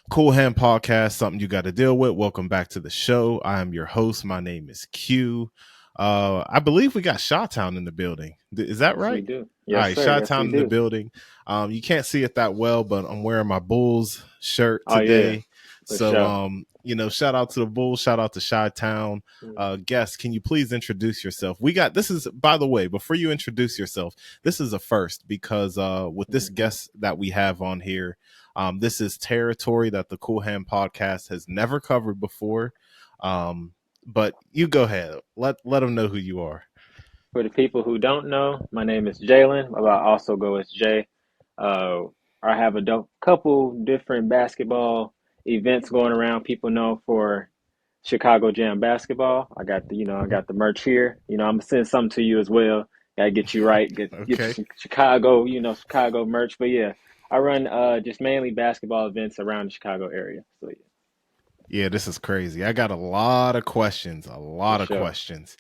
Cool Hand Podcast, something you got to deal with. Welcome back to the show. I am your host. My name is Q. I believe we got Shawtown in the building. Is that Yes, we right? do. All Yes, right, sir. Yes, Shawtown we in the do. building. You can't see it that well, but I'm wearing my Bulls shirt Oh yeah, today. for So, sure. shout out to the Bulls. Shout out to Shawtown. Mm. Guest, can you please introduce yourself? This is, by the way, before you introduce yourself, this is a first because with this Mhm. guest that we have on here, this is territory that the Cool Hand Podcast has never covered before. But you go ahead. Let them know who you are. For the people who don't know, my name is Jalen, but I also go as Jay. Uh, I have couple different basketball events going around. People know for Chicago Jam basketball. I got the merch here. I'm gonna send something to you as well. Gotta get you right. Get you Okay. some Chicago, Chicago merch. But yeah, I run just mainly basketball events around the Chicago area. So yeah, Yeah, this is crazy. I got a lot of questions. A for lot of sure. questions.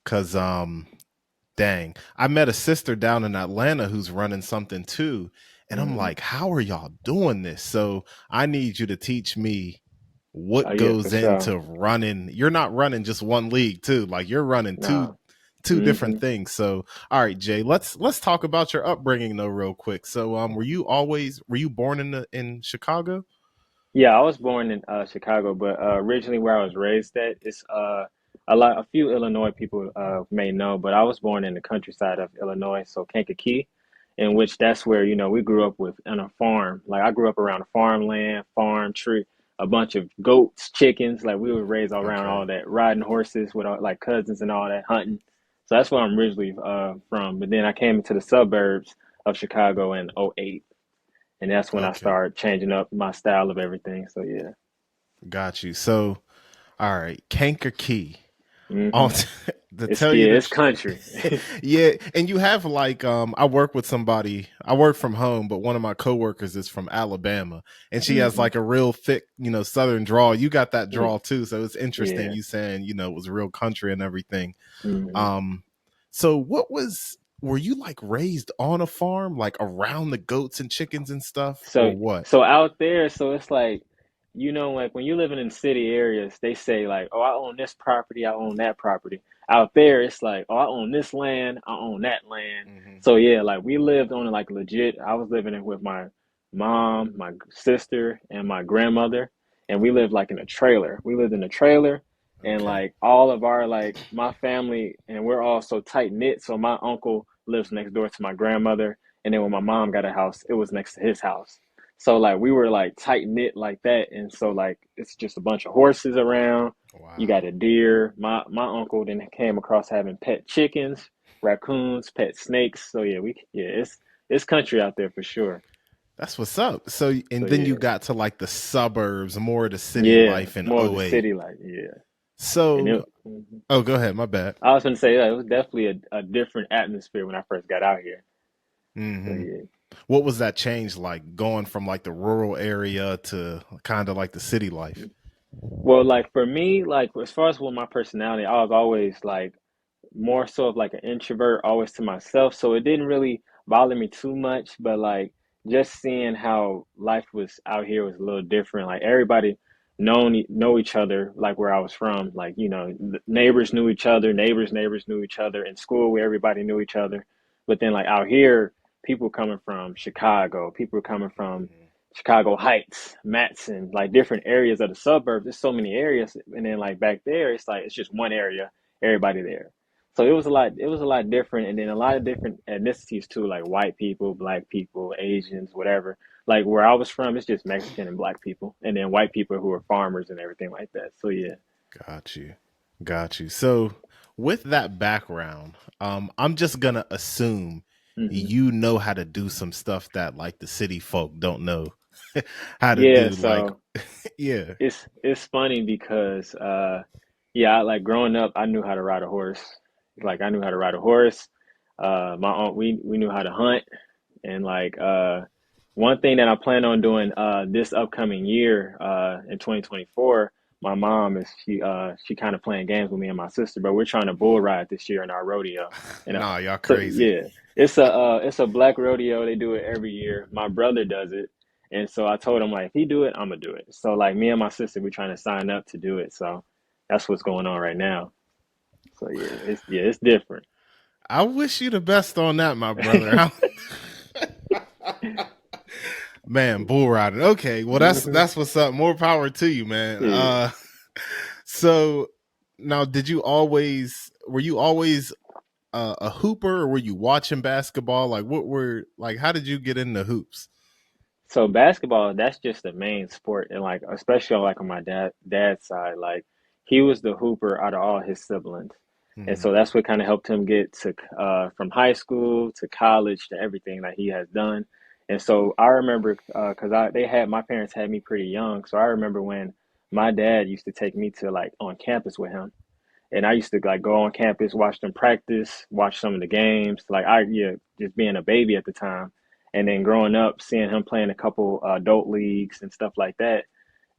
Cause dang, I met a sister down in Atlanta who's running something too. And I'm Hmm. like, how are y'all doing this? So I need you to teach me Oh what yeah, for goes sure. into running. You're not running just one league too. Like you're running two Nah. two different Hmm. things. So all right, Jay, let's talk about your upbringing though real quick. So were you born in Chicago? Yeah, I was born in Chicago, but originally where I was raised at is a few Illinois people may know, but I was born in the countryside of Illinois, so Kankakee, in which that's where we grew up with on a farm. Like I grew up around farmland, farm tree, a bunch of goats, chickens. Like we were raised around Okay. all that, riding horses with like cousins and all that, hunting. So that's where I'm originally from. But then I came into the suburbs of Chicago in '08. And that's when I Okay. started changing up my style of everything. So yeah. Got you. So all right, Kankakee. On Hmm. to tell you the It's country. yeah, and you have like I work with somebody. I work from home, but one of my coworkers is from Alabama, and she has Hmm. like a real thick, southern drawl. You got that Yeah. drawl too, so it's interesting. Yeah. You saying it was real country and everything. Hmm. Um, so were you like raised on a farm, like around the goats and chickens and stuff, or So what? so out there, so it's like, like when you're living in city areas, they say like, oh, I own this property, I own that property. Out there, it's like, oh, I own this land, I own that land. Hmm. So yeah, like we lived on like legit. I was living in with my mom, my sister, and my grandmother, and we lived like in a trailer. We lived in a trailer, and Okay. like all of our like my family, and we're all so tight knit. So my uncle lives next door to my grandmother, and then when my mom got a house, it was next to his house. So like we were like tight knit like that, and so like it's just a bunch of horses around. You got Wow. a deer. My uncle then came across having pet chickens, raccoons, pet snakes. So yeah, it's country out there for sure. That's what's up. So, So and then you yeah, got to like the suburbs, more of the city yeah, life in more of the '08. city like yeah, and So, it. Mhm. oh, go ahead. My bad. I was gonna say that it was definitely a different atmosphere when I first got out here. So Hmm. yeah. What was that change like going from like the rural area to kind of like the city life? Well, like for me, like as far as with my personality, I was always like more so of like an introvert, always to myself. So it didn't really bother me too much. But like just seeing how life was out here was a little different. Like everybody know each other. Like where I was from, like neighbors knew each other, neighbors knew each other. In school, where everybody knew each other. But then like out here, people coming from Chicago, people coming from Hmm. Chicago Heights, Matson, like different areas of the suburbs. There's so many areas, and then like back there, it's like it's just one area, everybody there. So it was a lot different, and then a lot of different ethnicities too, like white people, black people, Asians, whatever. Like where I was from, it's just Mexican and black people, and then white people who are farmers and everything like that. So yeah. Got you. Got you. So, with that background, I'm just gonna assume Hmm. you know how to do some stuff that like the city folk don't know how to Yeah. do. Like, So yeah. it's funny because yeah, like growing up, I knew how to ride a horse. Like I knew how to ride a horse. My aunt, we knew how to hunt, and like one thing that I plan on doing this upcoming year in 2024, my mom is she kind of playing games with me and my sister, but we're trying to bull ride this year in our rodeo. And Nah, y'all so crazy. yeah, it's a black rodeo. They do it every year. My brother does it, And so I told him like, if he do it, I'm gonna do it. So like me and my sister, we trying to sign up to do it. So that's what's going on right now. So yeah, it's different. I wish you the best on that, my brother. Man, bull riding. Okay, well Hmm. that's what's up. More power to you, man. Yeah. So now, did you always were you always a hooper, or were you watching basketball? Like, what were like? How did you get into hoops? So basketball, that's just the main sport, and like especially like on my dad's side, like he was the hooper out of all his siblings, and Hmm. so that's what kind of helped him get to from high school to college to everything that he has done. And so I remember because I they had my parents had me pretty young, so I remember when my dad used to take me to like on campus with him, and I used to like go on campus, watch them practice, watch some of the games. Like just being a baby at the time, and then growing up, seeing him playing a couple adult leagues and stuff like that.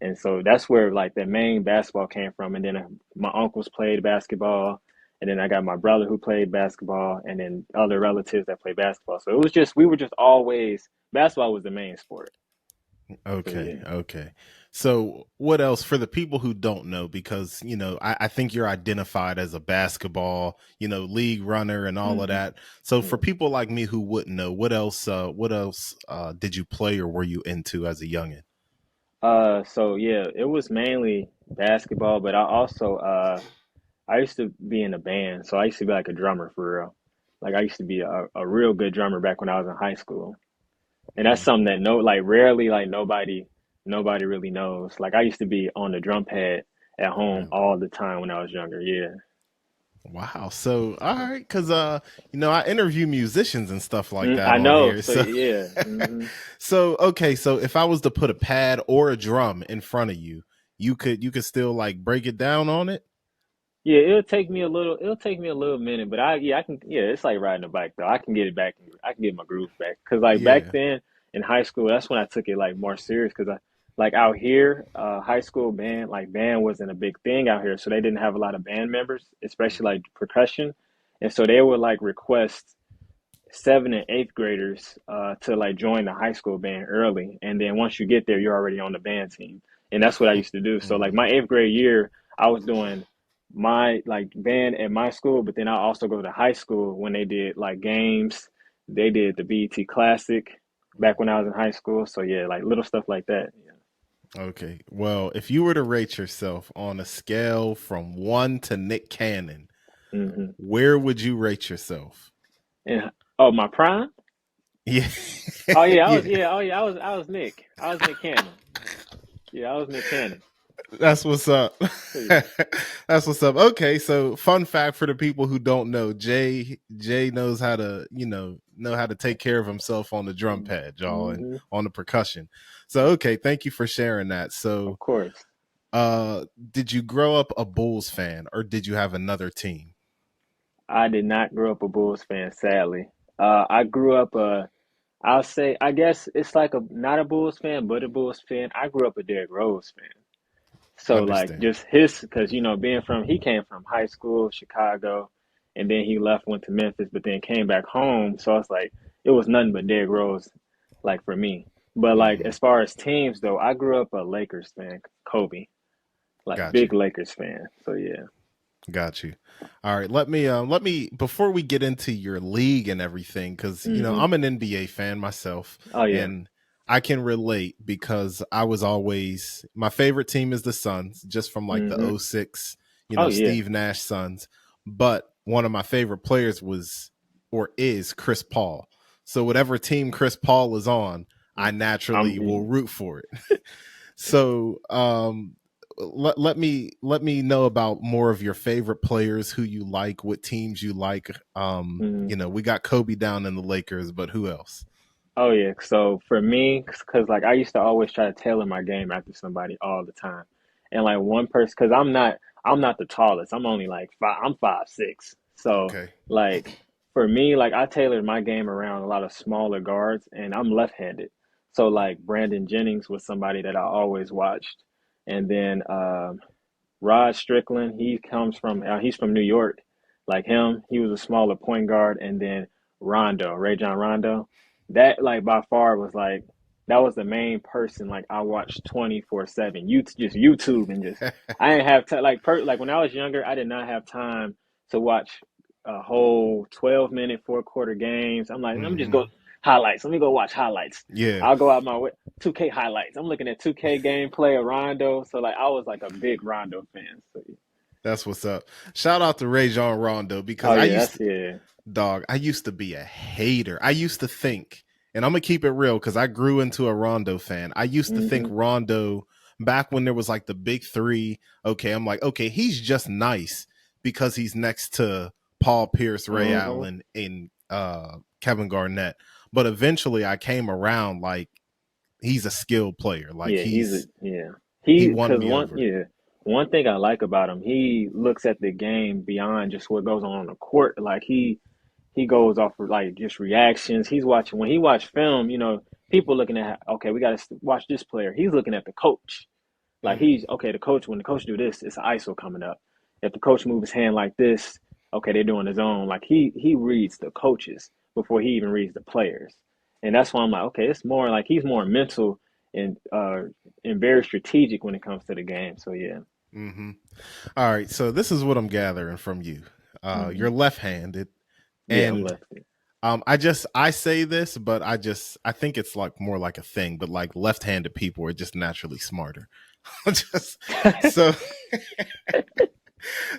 And so that's where like the main basketball came from. And then my uncles played basketball, and then I got my brother who played basketball, and then other relatives that play basketball. So it was just we were just always basketball was the main sport. So Okay, yeah. okay. So, what else for the people who don't know? Because I think you're identified as a basketball, league runner and all of Hmm. that. So, for Yeah. people like me who wouldn't know, what else? What else did you play or were you into as a youngin? So yeah, it was mainly basketball, but I also I used to be in a band, so I used to be like a drummer for real. Like I used to be a real good drummer back when I was in high school. And that's Mm. something that like rarely like nobody really knows. Like I used to be on the drum pad at home Really? all the time when I was younger. Yeah. Wow. So, all right, because I interview musicians and stuff like that I on know. here. So So, yeah. Hmm. so okay. So, if I was to put a pad or a drum in front of you, you could still like break it down on it. Yeah, it'll take me a little minute, but I can yeah, it's like riding a bike though. I can get it back. I can get my groove back. Cause like back Yeah. then in high school, that's when I took it like more serious. Cause I like out here, high school band wasn't a big thing out here, so they didn't have a lot of band members, especially like percussion, and so they would like request seventh and eighth graders to like join the high school band early, and then once you get there, you're already on the band team, and that's what I used to do. So like Mhm. my eighth grade year, I was doing my like band at my school, but then I also go to high school when they did like games. They did the BET Classic back when I was in high school. So yeah, like little stuff like that. Okay. Well, if you were to rate yourself on a scale from 1 to Nick Cannon, Yeah. Hmm. where would you rate yourself? And oh, my prime. Yeah. Oh yeah, I was Yeah. yeah. Oh yeah, I was Nick. I was Nick Cannon. Yeah, I was Nick Cannon. That's what's up. Yeah. That's what's up. Okay, so fun fact for the people who don't know, Jay knows how to, know how to take care of himself on the drum pad, y'all, and Mm-hmm. on the percussion. So okay, thank you for sharing that. Of So course. did you grow up a Bulls fan or did you have another team? I did not grow up a Bulls fan, sadly. I grew up I'll say I guess it's like a not a Bulls fan, but a Bulls fan. I grew up a Derrick Rose fan. So like Understand. just his because being from he came from high school, Chicago, and then he left, went to Memphis, but then came back home. So it's like it was nothing but Derrick Rose, like for me. But like Hmm. as far as teams though, I grew up a Lakers fan, Kobe, like Got big you. Lakers fan. So yeah. Got you. All right, let me before we get into your league and everything, because Hmm. I'm an NBA fan myself, Oh yeah. and I can relate because I was always my favorite team is the Suns, just from like the Hmm. '06, Oh yeah. Steve Nash Suns. But one of my favorite players was or is Chris Paul. So whatever team Chris Paul is on, I naturally will I'm root for it. So let me know about more of your favorite players, who you like, what teams you like. mhm. We got Kobe down in the Lakers, but who else? Oh yeah. So for me, because like I used to always try to tailor my game after somebody all the time, and like one person, because I'm not the tallest. I'm only like five. I'm 5'6". So Okay. like for me, like I tailored my game around a lot of smaller guards, and I'm left-handed. So like Brandon Jennings was somebody that I always watched, and then Rod Strickland, he's from New York. Like him, he was a smaller point guard, and then Rondo, Ray John Rondo. That like by far was like that was the main person like I watched 24/7. You just YouTube and just I didn't have time like when I was younger, I did not have time to watch a whole 12-minute, four-quarter games. I'm like, let me just go Hmm. highlights. Let me go watch highlights. Yeah, I'll go out my way. 2K highlights. I'm looking at 2K gameplay of Rondo. So like I was like a big Rondo fan. So yeah. that's what's up. Shout out to Rajon Rondo because Oh yeah, that's yeah. I used to be a hater. I used to think, and I'm gonna keep it real because I grew into a Rondo fan. I used to think Mm-hmm. Rondo back when there was like the big three. Okay, I'm like, okay, he's just nice because he's next to Paul Pierce, Ray Uh-huh. Allen, and Kevin Garnett. But eventually, I came around like he's a skilled player. Like Yeah, he's a yeah. he He won because me over. one thing I like about him, he looks at the game beyond just what goes on the court. Like he goes off of like just reactions. He's watching when he watch film. People looking at okay, we got to watch this player. He's looking at the coach. Like Mm, he's okay. The coach when the coach do this, it's an ISO coming up. If the coach move his hand like this, okay, they're doing his own. Like he reads the coaches before he even reads the players, and that's why I'm like, okay, it's more like he's more mental and very strategic when it comes to the game. So yeah. mm-hmm. All right, so this is what I'm gathering from you. Hmm. You're left-handed, Yeah, I'm and lefty. I say this, but I think it's like more like a thing, but like left-handed people are just naturally smarter. just so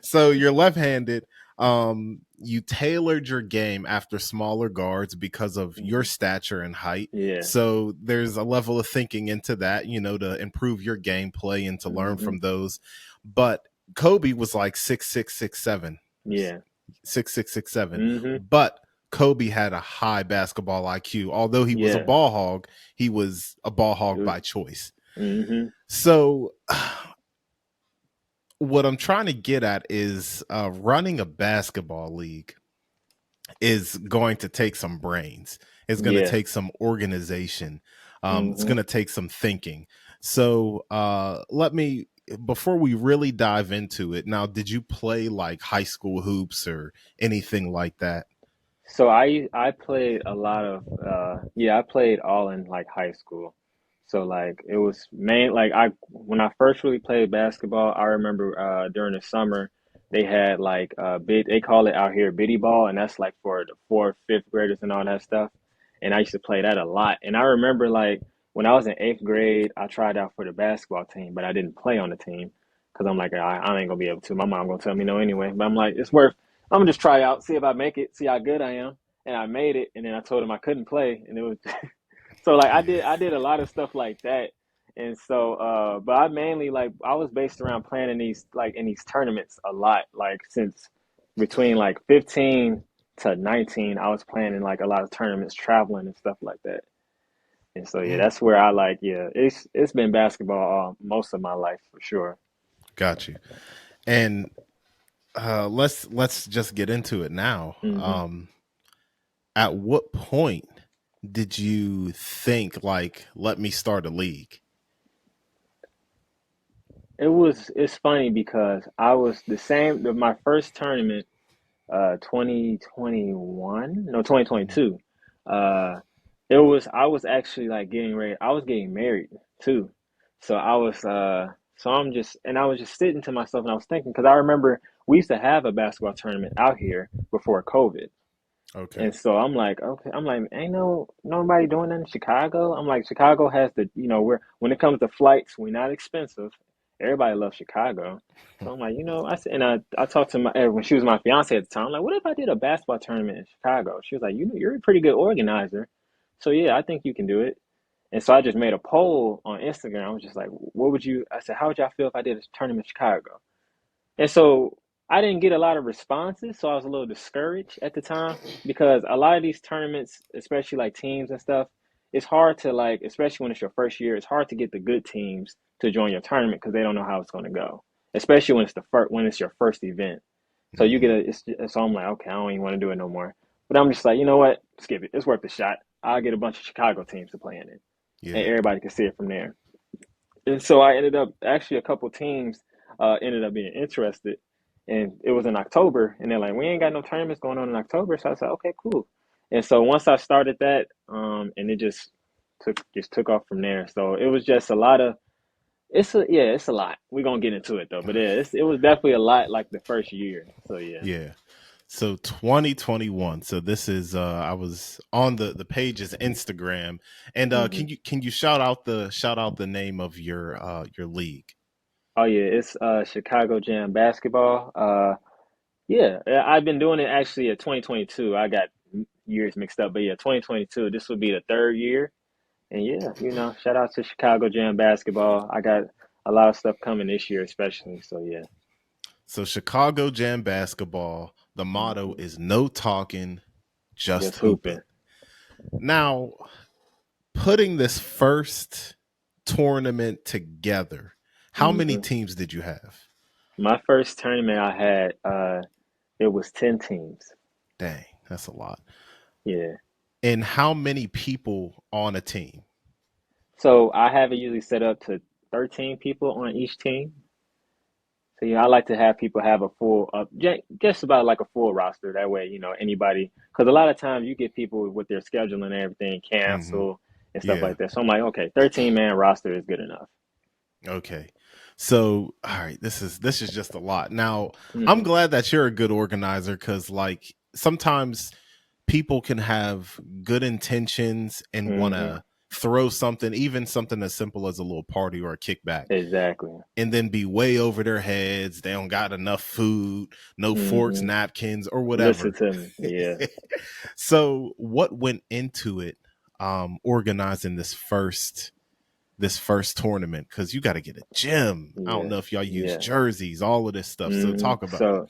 so you're left-handed. You tailored your game after smaller guards because of your Hmm. stature and height. Yeah. So there's a level of thinking into that, to improve your gameplay and to learn Hmm. from those. But Kobe was like 6'6", 6'7", Yeah. 6'6", 6'7", Hmm. but Kobe had a high basketball IQ. Although he was a Yeah. ball hog, he was a ball hog by choice. Hmm. So what I'm trying to get at is running a basketball league is going to take some brains. It's going to Yeah. take some organization. It's Hmm. going to take some thinking. So let me, before we really dive into it, now, did you play like high school hoops or anything like that? So I played a lot of yeah, I played all in like high school. So like it was main like I when I first really played basketball, I remember during the summer they had like bid they call it out here biddy ball, and that's like for the fourth, fifth graders and all that stuff. And I used to play that a lot. And I remember like when I was in eighth grade, I tried out for the basketball team, but I didn't play on the team because I'm like I ain't gonna be able to. My mom gonna tell me no anyway. But I'm like it's worth I'm gonna just try out, see if I make it, see how good I am. And I made it, and then I told him I couldn't play, and it was so like Yeah. I did a lot of stuff like that. And so but I mainly like I was based around playing in these tournaments a lot. Like since between like 15 to 19, I was playing in like a lot of tournaments, traveling and stuff like that. And so yeah, Mm, that's where I like yeah, it's been basketball most of my life for sure. got you. And let's just get into it now. Hmm. At what point did you think like, let me start a league? It's funny because I was the same my first tournament 2021 no Mhm. 2022 uh it was I was actually like getting ready I was getting married too. So I was I was just sitting to myself and I was thinking because I remember we used to have a basketball tournament out here before COVID. Okay. And so I'm like, okay, I'm like, ain't nobody doing that in Chicago. I'm like, Chicago has we're when it comes to flights, we're not expensive. Everybody loves Chicago. So I'm like, I said, and I talked to my when she was my fiance at the time. I'm like, what if I did a basketball tournament in Chicago? She was like, you're a pretty good organizer. So yeah, I think you can do it. And so I just made a poll on Instagram. I was just like, what would you? I said, how would y'all feel if I did a tournament in Chicago? And so I didn't get a lot of responses, so I was a little discouraged at the time because a lot of these tournaments, especially like teams and stuff, it's hard to like, especially when it's your first year, it's hard to get the good teams to join your tournament because they don't know how it's going to go, especially when it's your first event. So you get Hmm. a, so I'm like, okay, I don't even want to do it no more. But I'm just like, you know what? Skip it. It's worth a shot. I'll get a bunch of Chicago teams to play in it, and Yeah. everybody can see it from there. And so I ended up actually a couple teams ended up being interested, and it was in October, and they're like, we ain't got no tournaments going on in October, so I said, okay, cool. And so once I started that, and it just took off from there. So it was just a lot of it's a lot. We're gonna get into it though, but yeah, it was definitely a lot like the first year. So yeah. Yeah. So 2021. So this is I was on the page's Instagram, and Hmm. can you shout out the name of your league? Oh yeah, it's Chicago Jam basketball. I've been doing it actually at 2022. I got years mixed up, but yeah, 2022. This will be the third year, and yeah, shout out to Chicago Jam basketball. I got a lot of stuff coming this year, especially. So yeah. So Chicago Jam basketball. The motto Hmm. is no talking, just Just hooping. hooping. Now, putting this first tournament together, how many Hmm. teams did you have? My first tournament I had, it was 10 teams. Dang, that's a lot. Yeah. And how many people on a team? So I have it usually set up to 13 people on each team. So I like to have people have a full, just about like a full roster. That way, anybody, because a lot of times you get people with their scheduling and everything Hmm. cancel and stuff Yeah. like that. So I'm like, okay, 13-man roster is good enough. Okay. So, all right, this is just a lot. Now, I'm Hmm. glad that you're a good organizer cuz like sometimes people can have good intentions and want Hmm. to throw something, even something as simple as a little party or a kickback, Exactly. and then be way over their heads. They don't got enough food, no forks, Hmm. napkins, or Listen whatever. to me. Yeah. So, what went into it organizing this first tournament? Because you got to get a gym. I don't Yeah. know if y'all use Yeah. jerseys, all of this stuff. So, Hmm. talk about it.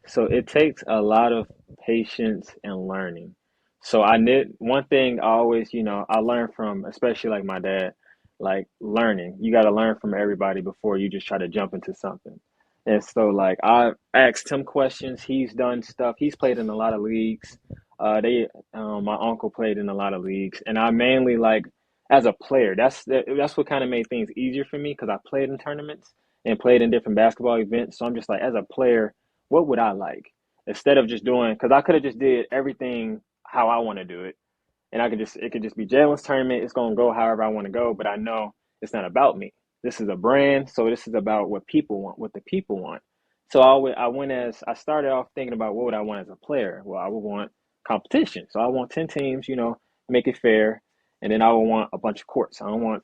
So it takes a lot of patience and learning. So I need one thing I always, I learn from, especially like my dad, like learning. You got to learn from everybody before you just try to jump into something. And so like I asked him questions. He's done stuff. He's played in a lot of leagues. My uncle played in a lot of leagues, and I mainly like as a player. That's what kind of made things easier for me because I played in tournaments and played in different basketball events. So I'm just like as a player what would I like instead of just doing because I could have just did everything how I want to do it, and it could just be Jalen's tournament. It's gonna go however I want to go, but I know it's not about me. This is a brand, so this is about what people want, what the people want. So I went as I started off thinking about what would I want as a player. Well, I would want competition, so I want 10 teams. Make it fair, and then I would want a bunch of courts. I don't want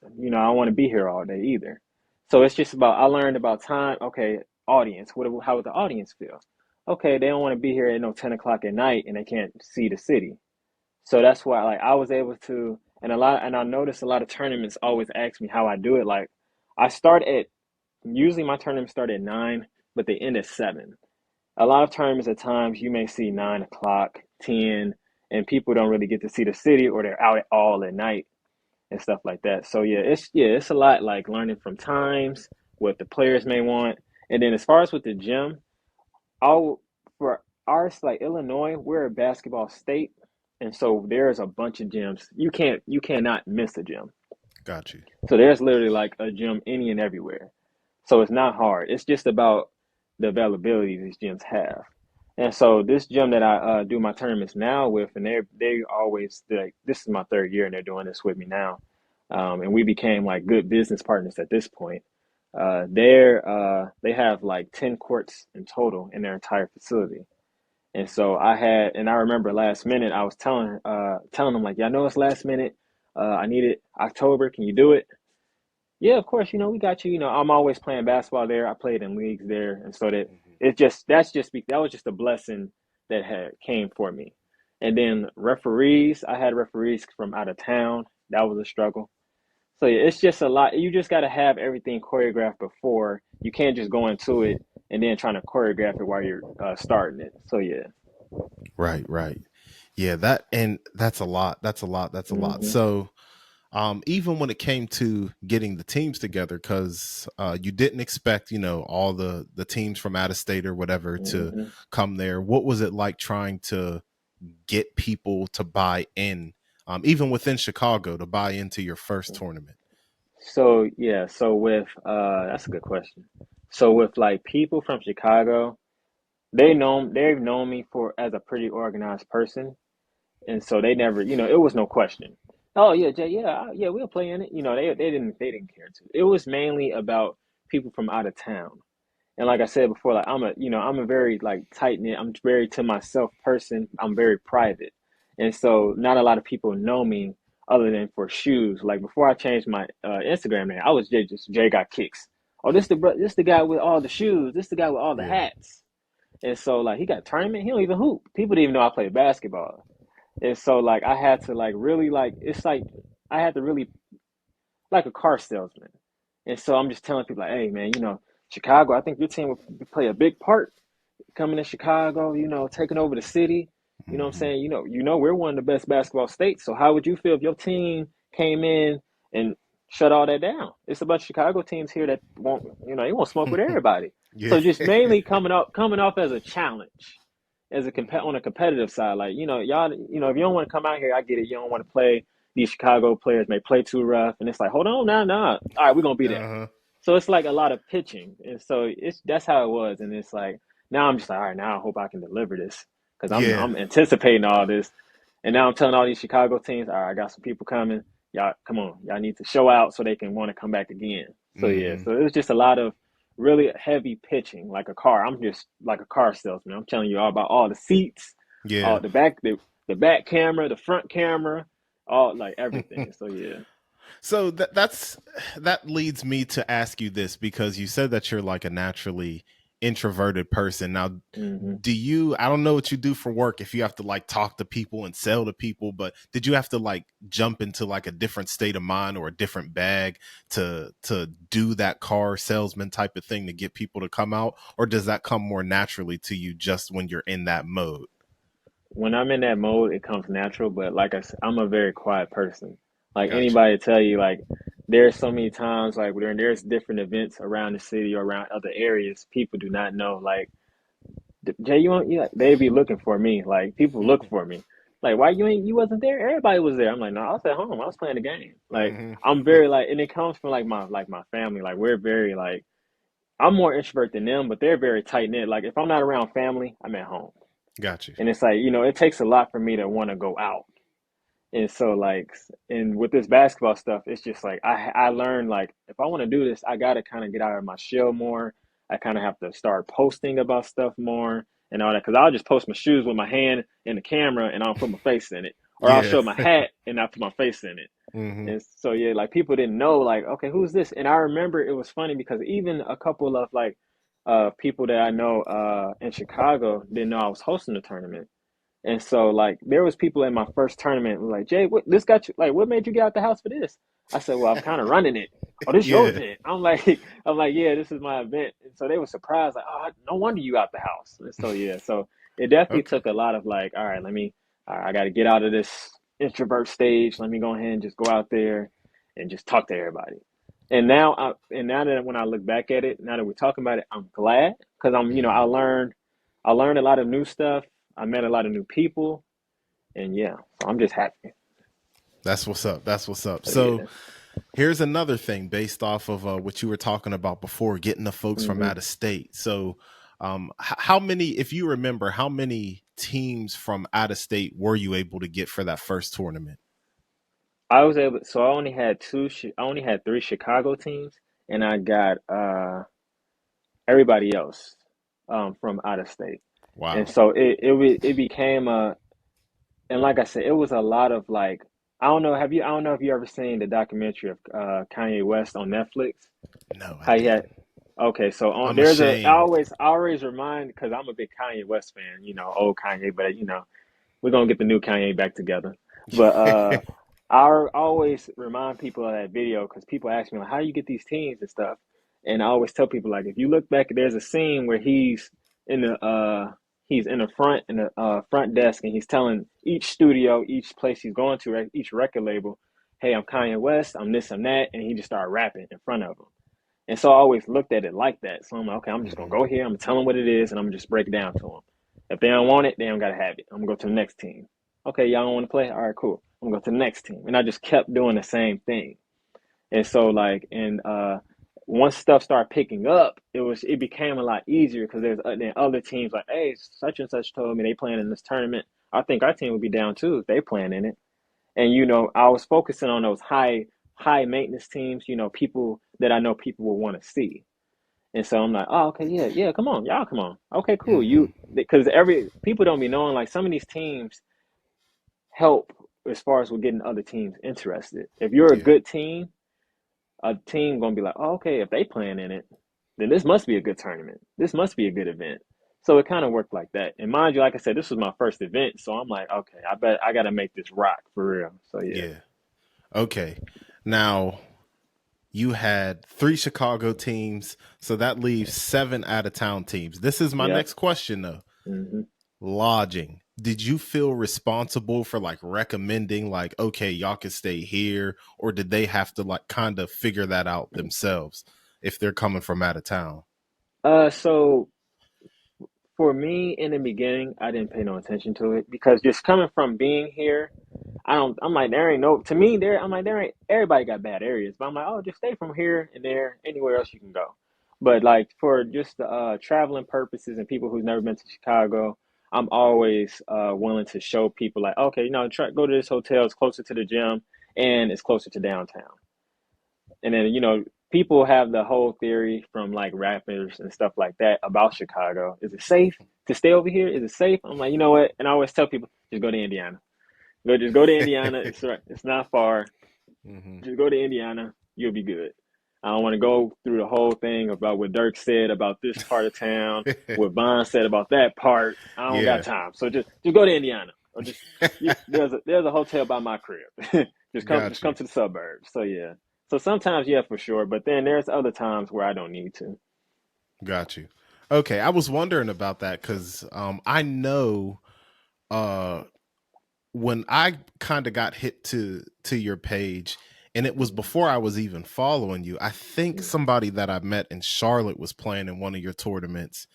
to be here all day either. So it's just about I learned about time. Okay, audience. How would the audience feel? Okay, they don't want to be here at no 10 o'clock at night and they can't see the city. So that's why like I was able to and I noticed a lot of tournaments always ask me how I do it. Like I start at usually my tournaments start at 9, but they end at 7. A lot of tournaments at times you may see 9 o'clock, 10, and people don't really get to see the city or they're out all at night and stuff like that. So it's a lot like learning from times, what the players may want. And then as far as with the gym, I'll for ours like Illinois, we're a basketball state, and so there's a bunch of gyms. You cannot miss a gym. Got you. So there's literally like a gym any and everywhere. So it's not hard. It's just about the availability these gyms have. And so this gym that I do my tournaments now with, and they always like this is my third year, and they're doing this with me now, and we became like good business partners at this point. They have like 10 courts in total in their entire facility. And so and I remember last minute I was telling them like, yeah, I know it's last minute. I need it October. Can you do it? Yeah, of course. We got you. I'm always playing basketball there. I played in leagues there, and so Mhm. that was just a blessing that had came for me. And then referees, I had referees from out of town. That was a struggle. So yeah, it's just a lot. You just got to have everything choreographed before. You can't just go into it and then trying to choreograph it while you're starting it. So yeah. Right, right. Yeah, that and that's a lot. That's a lot. That's a lot. Hmm. So, even when it came to getting the teams together, because you didn't expect, all the teams from out of state or whatever to Hmm. come there. What was it like trying to get people to buy in, even within Chicago, to buy into your first tournament? So yeah, so with that's a good question. So with like people from Chicago, they've known me for as a pretty organized person, and so they never, it was no question. Oh yeah, Jay, yeah, yeah, we'll play in it. You know, they didn't care to. It was mainly about people from out of town. And like I said before, like I'm a very like tight knit, I'm very to myself person. I'm very private. And so not a lot of people know me other than for shoes. Like before I changed my Instagram name, I was Jay, just Jay got kicks. Oh, this the guy with all the shoes. This the guy with all the Yeah. hats. And so like he got a tournament, he don't even hoop. People didn't even know I played basketball. And so like I had to like really like it's like I had to really like a car salesman. And so I'm just telling people like, hey man, Chicago, I think your team would play a big part coming to Chicago, taking over the city. You know what I'm Hmm. saying? We're one of the best basketball states. So how would you feel if your team came in and shut all that down? It's a bunch of Chicago teams here that they won't smoke with everybody. Yeah. So just mainly coming off as a challenge, on a competitive side. Like, y'all, if you don't want to come out here, I get it. You don't want to play these Chicago players may play too rough. And it's like, hold on, nah. All right, we're gonna be there. Uh-huh. So it's like a lot of pitching. And so that's how it was. And it's like now I'm just like, all right, now I hope I can deliver this because I'm Yeah. I'm anticipating all this, and now I'm telling all these Chicago teams, all right, I got some people coming. Y'all, come on, y'all need to show out so they can want to come back again. So yeah, Hmm. so it was just a lot of really heavy pitching, like a car. I'm just like a car salesman. I'm telling you all about all the seats, Yeah. all the back camera, the front camera, all like everything. So yeah. So that leads me to ask you this because you said that you're like a naturally introverted person. Now, Hmm. do you I don't know what you do for work if you have to like talk to people and sell to people, but did you have to like jump into like a different state of mind or a different bag to do that car salesman type of thing to get people to come out, or does that come more naturally to you just when you're in that mode? When I'm in that mode, it comes natural. But like I said, I'm a very quiet person. Like Gotcha. anybody tell you, like there's so many times like when there's different events around the city or around other areas, people do not know. Like Jay, they be looking for me. Like people look for me. Like why you wasn't there? Everybody was there. I'm like no, I was at home. I was playing the game. Like Hmm. I'm very like, and it comes from like my family. Like we're very like I'm more introvert than them, but they're very tight knit. Like if I'm not around family, I'm at home. Got you. And it's like, it takes a lot for me to want to go out. And so like, and with this basketball stuff, it's just like I learned like if I want to do this, I got to kind of get out of my shell more. I kind of have to start posting about stuff more and all that because I'll just post my shoes with my hand in the camera and I'll put my face in it, or I'll Yeah. show my hat and I put my face in it. Hmm. And so yeah, like people didn't know like okay, who's this? And I remember it was funny because even a couple of like people that I know in Chicago didn't know I was hosting the tournament. And so like there was people in my first tournament who were like, Jay, what this got you like what made you get out the house for this? I said, well, I'm kind of running it. Oh, this your Yeah. event. I'm like, yeah, this is my event. And so they were surprised, like, oh, no wonder you out the house. And so yeah, so it definitely Okay. took a lot of like, all right, all right, I gotta get out of this introvert stage. Let me go ahead and just go out there and just talk to everybody. And now that when I look back at it, now that we're talking about it, I'm glad because Hmm. I learned a lot of new stuff. I met a lot of new people, and yeah, so I'm just happy. That's what's up. That's what's up. So So yeah. here's another thing based off of what you were talking about before, getting the folks from Hmm. out of state. So, how many, if you remember, how many teams from out of state were you able to get for that first tournament? I was able. So I only had I only had three Chicago teams, and I got everybody else from out of state. And Wow. so it became a and like I said, it was a lot of like I don't know if you ever seen the documentary of Kanye West on Netflix. No, I How he had didn't. okay, so on I'm there's ashamed. I always remind because I'm a big Kanye West fan, old Kanye, but we're gonna get the new Kanye back together. But I always remind people of that video because people ask me like, how do you get these teams and stuff, and I always tell people like, if you look back, there's a scene where in the he's in the front desk and he's telling each studio, each place he's going to, each record label, hey, I'm Kanye West, I'm this, I'm that, and he just started rapping in front of them. And so I always looked at it like that. So I'm like, okay, I'm just gonna Hmm. go here. I'm gonna tell them what it is, and I'm gonna just break it down to them. If they don't want it, they don't gotta have it. I'm gonna go to the next team. Okay, y'all don't want to play? All right, cool. I'm gonna go to the next team, and I just kept doing the same thing. And so like, and once stuff started picking up, it became a lot easier because there's then other teams like, hey, such and such told me they playing in this tournament. I think our team would be down too if they playing in it. And I was focusing on those high maintenance teams, people that I know people will want to see. And so I'm like, oh, okay, yeah, yeah, come on, y'all, come on. Okay, cool. Hmm. Because every people don't be knowing, like, some of these teams help as far as with getting other teams interested. If you're a Yeah. good team, a team gonna be like, oh, okay, if they playing in it, then this must be a good tournament. This must be a good event. So it kind of worked like that. And mind you, like I said, this was my first event, so I'm like, okay, I bet I got to make this rock for real. So yeah, Yeah. Okay. Now, you had three Chicago teams, so that leaves seven out of town teams. This is my yep. next question though. Hmm. Lodging. Did you feel responsible for like recommending like, okay, y'all can stay here, or did they have to like kind of figure that out themselves if they're coming from out of town? So for me in the beginning, I didn't pay no attention to it because just coming from being here, I'm like, there ain't no, to me, I'm like, there ain't, everybody got bad areas, but I'm like, oh, just stay from here and there, anywhere else you can go. But like for just the traveling purposes and people who's never been to Chicago, I'm always willing to show people like, okay, go to this hotel, it's closer to the gym and it's closer to downtown. And then, people have the whole theory from like rappers and stuff like that about Chicago. Is it safe to stay over here? Is it safe? I'm like, you know what? And I always tell people, just go to Indiana. Just go to Indiana. It's right. It's not far. Hmm. Just go to Indiana. You'll be good. I don't want to go through the whole thing about what Dirk said about this part of town, what Bond said about that part. I don't got Yeah. time. So just go to Indiana, or there's a hotel by my crib. Just Got come you. to the suburbs. So yeah. So sometimes, yeah, for sure. But then there's other times where I don't need to. Got you. Okay, I was wondering about that because I know uh when I kind of got hit to your page, and it was Mm-hmm. before I was even following you. I think somebody that I met in Charlotte was playing in one of your tournaments,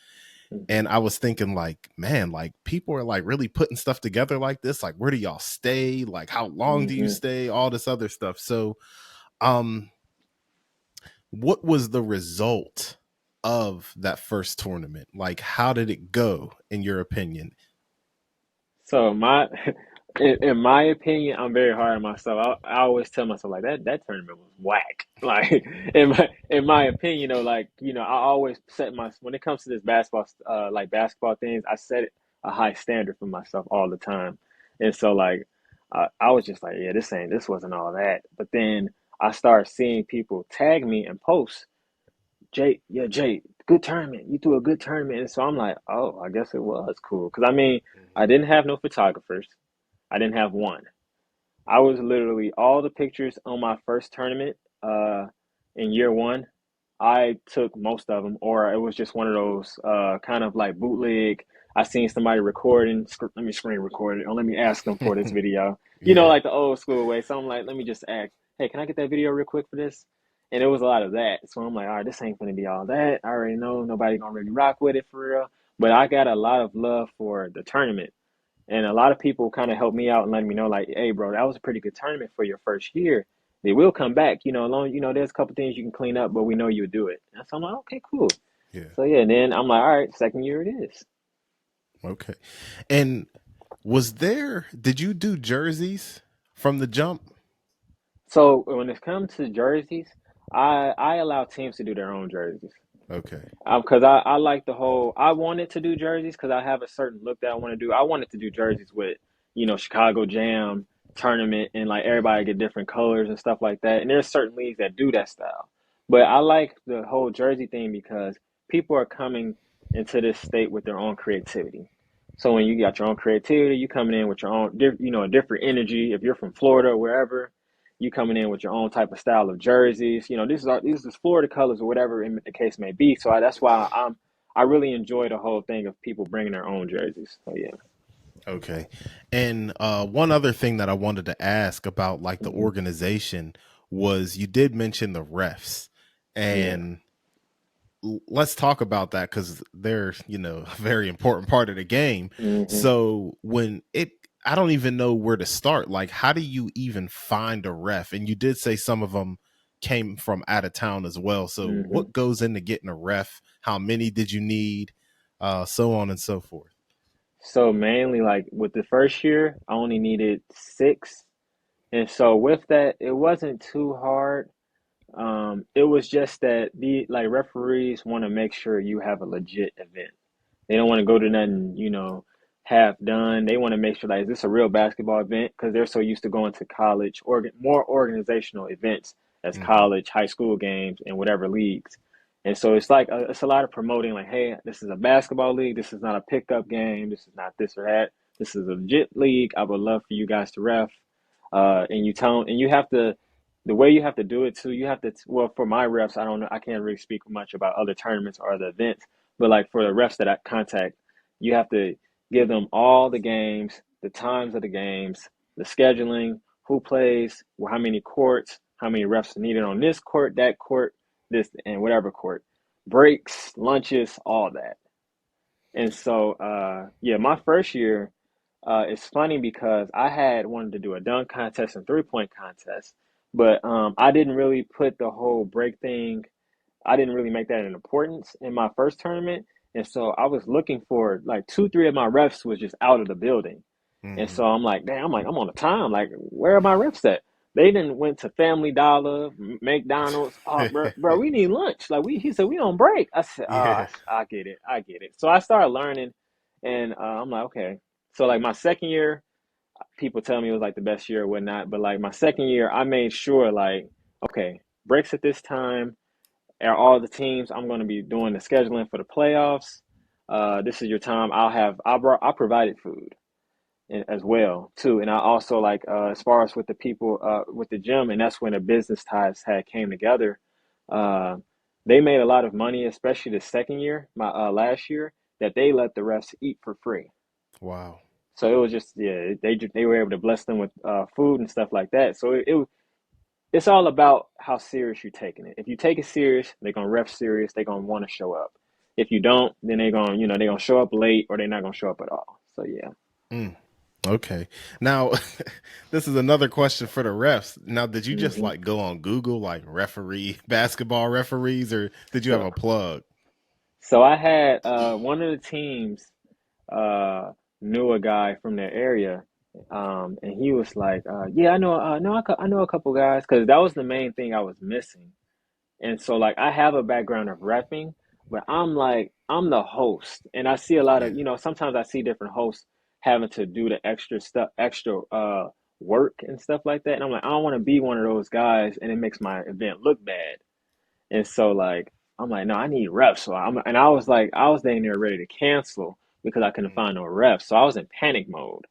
Mm-hmm. and I was thinking like, man, like people are like really putting stuff together like this. Like, where do y'all stay? Like, how long do you Mm-hmm. stay? All this other stuff. So, um, what was the result of that first tournament? Like, how did it go in your opinion? So in my opinion, I'm very hard on myself. I always tell myself like that tournament was whack. Like in my opinion, like I always set my when it comes to this basketball things, I set a high standard for myself all the time, and so like I was just like, yeah, this wasn't all that. But then I started seeing people tag me and post Jay, yeah, Jay, good tournament. You threw a good tournament. And so I'm like, oh, I guess it was cool. Because I mean, I Mhm. didn't have no photographers. I didn't have one. I was literally all the pictures on my first tournament in year one. I took most of them, or it was just one of those kind of like bootleg. I seen somebody recording. Let me screen record it, or let me ask them for this video. Yeah, Like the old school way. So I'm like, let me just ask, hey, can I get that video real quick for this? And it was a lot of that. So I'm like, all right, this ain't gonna be all that. I already know nobody gonna really rock with it for real. But I got a lot of love for the tournament. And a lot of people kind of helped me out and let me know, like, hey, bro, that was a pretty good tournament for your first year. They will come back, along, there's a couple things you can clean up, but we know you'll do it. And so I'm like, okay, cool. yeah. So yeah, and then I'm like, all right, second year it is. Okay. And did you do jerseys from the jump? So when it comes to jerseys, I allow teams to do their own jerseys. Okay. Because I like the whole. I wanted to do jerseys because I have a certain look that I want to do. I wanted to do jerseys with, Chicago Jam tournament and like everybody Hmm. get different colors and stuff like that. And there's certain leagues that do that style. But I like the whole jersey thing because people are coming into this state with their own creativity. So when you got your own creativity, you coming in with your own, a different energy. If you're from Florida or wherever, you coming in with your own type of style of jerseys. These is Florida colors or whatever the case may be. So that's why I really enjoy the whole thing of people bringing their own jerseys. So yeah. Okay. And one other thing that I wanted to ask about like the Hmm. organization was you did mention the refs. Yeah. And let's talk about that because they're a very important part of the game. Hmm. So I don't even know where to start. Like, how do you even find a ref? And you did say some of them came from out of town as well. So Hmm. what goes into getting a ref? How many did you need? So on and so forth. So mainly like with the first year, I only needed six. And so with that, it wasn't too hard. It was just that the like referees want to make sure you have a legit event. They don't want to go to nothing, half done. They want to make sure like, is this a real basketball event? Because they're so used to going to college or more organizational events as Hmm. college, high school games, and whatever leagues. And so it's like it's a lot of promoting like, hey, this is a basketball league. This is not a pickup game. This is not this or that. This is a legit league. I would love for you guys to ref. And you tell and you have to the way you have to do it too. You have to well for my refs. I don't know. I can't really speak much about other tournaments or other events, but like for the refs that I contact, you have to give them all the games, the times of the games, the scheduling, who plays, how many courts, how many refs are needed on this court, that court, this and whatever court, breaks, lunches, all that. And so, yeah, my first year, it's funny because I had wanted to do a dunk contest and 3-point contest, but I didn't really put the whole break thing. I didn't really make that an importance in my first tournament, and so I was looking for like two, three of my refs was just out of the building, and Hmm. so I'm like, damn, I'm on the time. Like, where are my refs at? They didn't went to Family Dollar, McDonald's. Oh, bro, we need lunch. Like he said, we on break. I said, Yeah. I get it, I get it. So I started learning, and I'm like, okay. So like my second year, people tell me it was like the best year or whatnot, but like my second year, I made sure like, okay, breaks at this time are all the teams. I'm going to be doing the scheduling for the playoffs. This is your time. I provided food as well too, and I also like as far as with the people with the gym, and that's when the business ties had came together. Uh, they made a lot of money, especially the second year, my last year, that they let the refs eat for free. Wow. So it was just yeah, they were able to bless them with food and stuff like that. So it's all about how serious you're taking it. If you take it serious, they're gonna ref serious. They're gonna want to show up. If you don't, then they're gonna show up late or they're not gonna show up at all. So yeah. Mm. Okay. Now, this is another question for the refs. Now, did you just hmm like go on Google, like referee, basketball referees, or did you have So a plug? so I had one of the teams uh, knew a guy from their area, and he was like, "Yeah, I know, I know a couple guys," because that was the main thing I was missing. And so like I have a background of rapping, but I'm like I'm the host, and I see a lot Yeah. of sometimes I see different hosts having to do the extra stuff, extra work and stuff like that, and I'm like I don't want to be one of those guys, and it makes my event look bad. And so like I'm like, no, I need reps. So I was like, I was dang near ready to cancel because I couldn't Mm. find no reps. So I was in panic mode.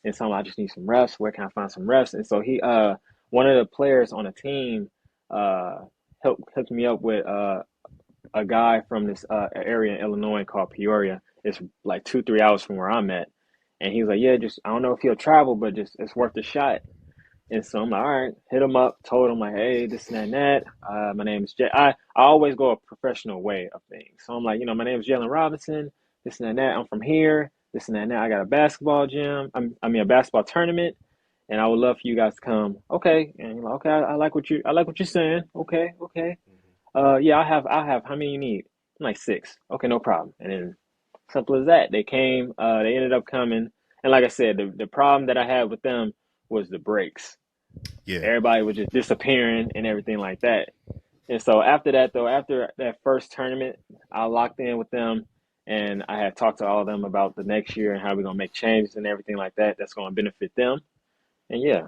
And so I'm like, I just need some reps. Where can I find some reps? And so he one of the players on the team uh helped hooked me up with a guy from this area in Illinois called Peoria. It's like 2, 3 hours from where I'm at. And he was like, yeah, just I don't know if he'll travel, but just it's worth a shot. And so I'm like, all right, hit him up, told him like, hey, this and that and that. My name is Jay. I always go a professional way of things. So I'm like, my name is Jalen Robinson, this and that and that. I'm from here, this and that and that. I got a basketball gym. I mean a basketball tournament, and I would love for you guys to come. Okay. And you're like, okay, I like what you're saying. Okay, okay. Yeah, I have how many you need? I'm like 6. Okay, no problem. And then simple as that. They came, they ended up coming. And like I said, the problem that I had with them was the breaks. Yeah. Everybody was just disappearing and everything like that. And so after that, though, after that first tournament, I locked in with them, and I had talked to all of them about the next year and how we're gonna make changes and everything like that. That's gonna benefit them. And yeah,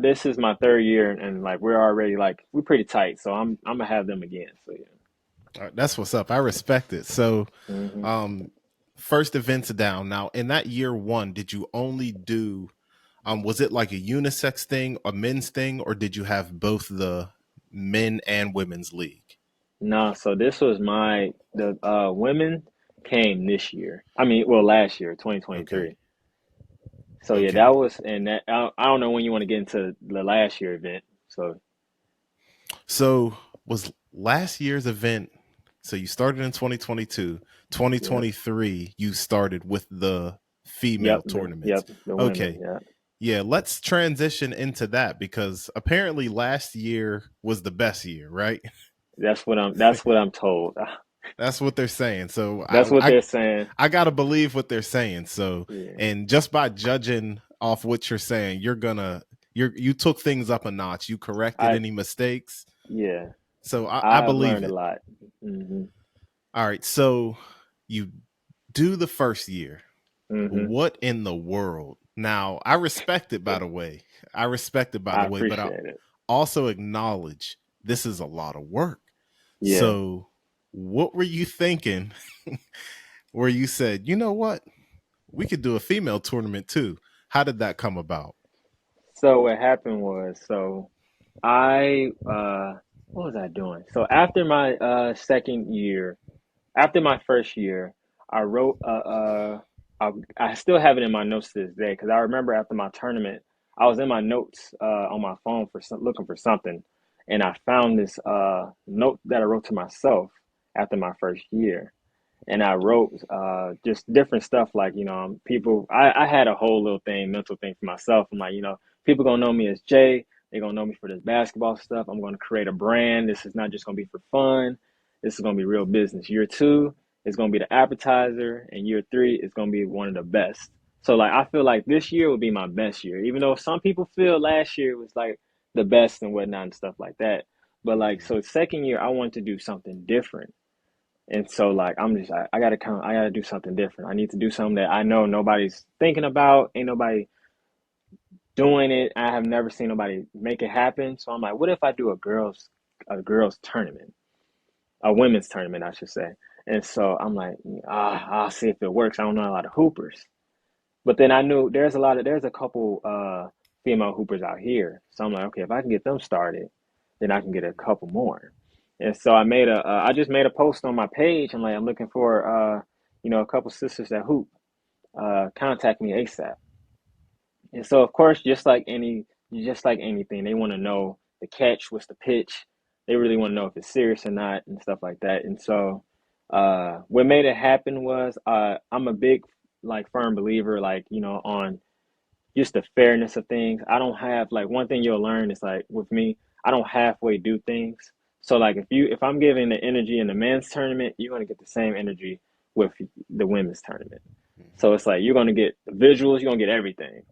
this is my third year, and like we're already like we're pretty tight. So I'm gonna have them again. So yeah. That's what's up. I respect it. So, hmm um, first events down. Now, in that year one, did you only do, was it like a unisex thing, a men's thing, or did you have both the men and women's league? No, so this was the women came this year. I mean, well, last year, Okay. 2023. So yeah, that Okay. was and that I don't know when you want to get into the last year event. So So, was last year's event, so you started in 2022, yep, 2023, you started with the yep, female tournaments. the women, Okay. yeah. Yeah, let's transition into that because apparently last year was the best year, right? That's what I'm told. That's what they're saying. So That's what they're saying. I gotta believe what they're saying. So Yeah. and just by judging off what you're saying, you're gonna You took things up a notch. You corrected I any mistakes. yeah, So I I've believe learned a it. lot. Hmm. All right. So you do the first year. Hmm. What in the world? Now, I respect it, by the way. I respect it, by I the way, but I appreciate it. also acknowledge this is a lot of work. Yeah. So, what were you thinking where you said, you know what? We could do a female tournament too? How did that come about? So what happened was, so I what was I doing? So after my second year, after my first year, I wrote I still have it in my notes to this day because I remember after my tournament, I was in my notes on my phone for looking for something, and I found this note that I wrote to myself after my first year, and I wrote just different stuff like, people. I had a whole little thing, mental thing for myself. I'm like, people gonna know me as Jay. They're gonna know me for this basketball stuff. I'm gonna create a brand. This is not just gonna be for fun. This is gonna be real business. Year two is gonna be the appetizer, and year three is gonna be one of the best. So like I feel like this year will be my best year, even though some people feel last year was like the best and whatnot and stuff like that. But like Mhm. so, second year I wanted to do something different. And so like I'm just I gotta come I gotta do something different. I need to do something that I know nobody's thinking about, ain't nobody doing it. I have never seen nobody make it happen. So I'm like, what if I do a girls tournament, a women's tournament, I should say. And so I'm like, I'll see if it works. I don't know a lot of hoopers. But then I knew there's a couple female hoopers out here. So I'm like, okay, if I can get them started, then I can get a couple more. And so I just made a post on my page. I'm like, I'm looking for a couple sisters that hoop. Contact me ASAP. And so of course, just like anything, they want to know the catch, what's the pitch. They really want to know if it's serious or not and stuff like that. And so what made it happen was I'm a big like firm believer like, on just the fairness of things. I don't have like one thing you'll learn is like with me, I don't halfway do things. So like if I'm giving the energy in the men's tournament, you're gonna get the same energy with the women's tournament. Mhm. So it's like you're gonna get the visuals, you're gonna get everything.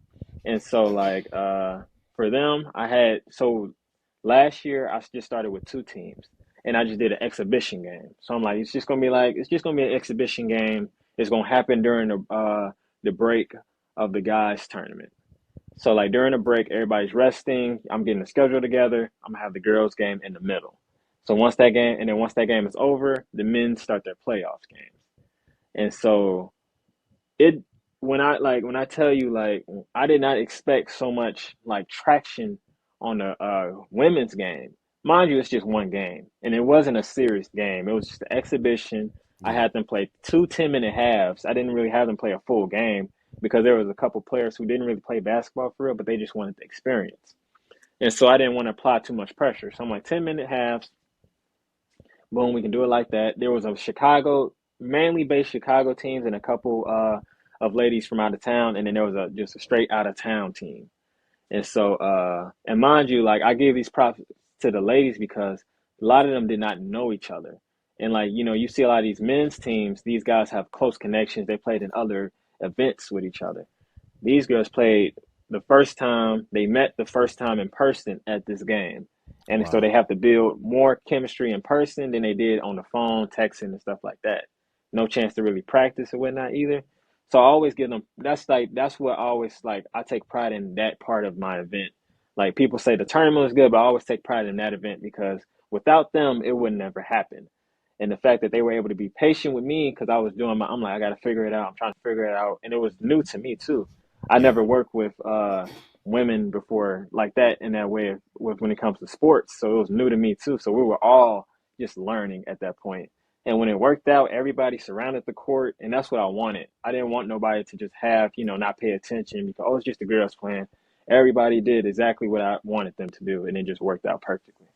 And so like for them, I had so last year I just started with two teams and I just did an exhibition game. So I'm like, it's just gonna be an exhibition game. It's gonna happen during the break of the guys tournament. So like during the break, everybody's resting. I'm getting the schedule together. I'm gonna have the girls game in the middle. So once that game is over, the men start their playoffs games. And so it when I tell you like I did not expect so much like traction on the women's game. Mind you, it's just one game, and it wasn't a serious game. It was just an exhibition. I Yeah. had them play two 10-minute halves. I didn't really have them play a full game because there was a couple players who didn't really play basketball for real, but they just wanted the experience. And so I didn't want to apply too much pressure. So I'm like 10-minute halves, boom, we can do it like that. There was a mainly based Chicago teams and a couple of ladies from out of town, and then there was just a straight out of town team. And so, and mind you, like I give these props to the ladies because a lot of them did not know each other. And like, you see a lot of these men's teams, these guys have close connections. They played in other events with each other. These girls played they met the first time in person at this game. And so Wow. they have to build more chemistry in person than they did on the phone, texting, and stuff like that. No chance to really practice or whatnot either. So I always give them that's what I always like I take pride in that part of my event. Like people say the tournament was good, but I always take pride in that event because without them it would never happen. And the fact that they were able to be patient with me because I'm like, I got to figure it out. I'm trying to figure it out. And it was new to me too. I Yeah. never worked with women before like that in that way with when it comes to sports. So it was new to me too. So we were all just learning at that point. And when it worked out, everybody surrounded the court, and that's what I wanted. I didn't want nobody to just have, not pay attention because it's just the girls playing. Everybody did exactly what I wanted them to do, and it just worked out perfectly.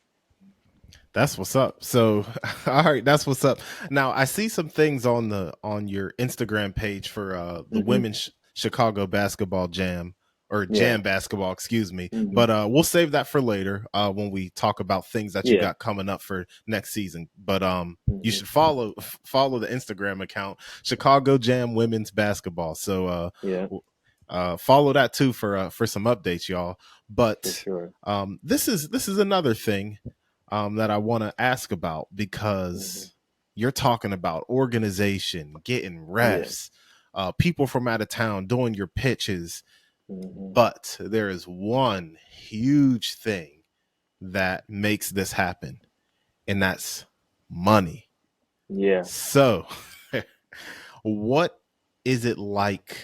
That's what's up. So, all right, that's what's up. Now, I see some things on your Instagram page for the Hmm. women's Chicago basketball jam or Yeah. jam basketball, excuse me. Hmm. But we'll save that for later when we talk about things that you Yeah. got coming up for next season. But you Hmm. should follow the Instagram account Chicago Jam Women's Basketball. So Yeah. Follow that too for some updates, y'all. For But sure. this is another thing that I want to ask about, Hmm. because you're talking about organization, getting Yeah. refs, people from out of town doing your pitches. Hmm. But there is one huge thing that makes this happen, and that's money. Yeah. So, what is it like?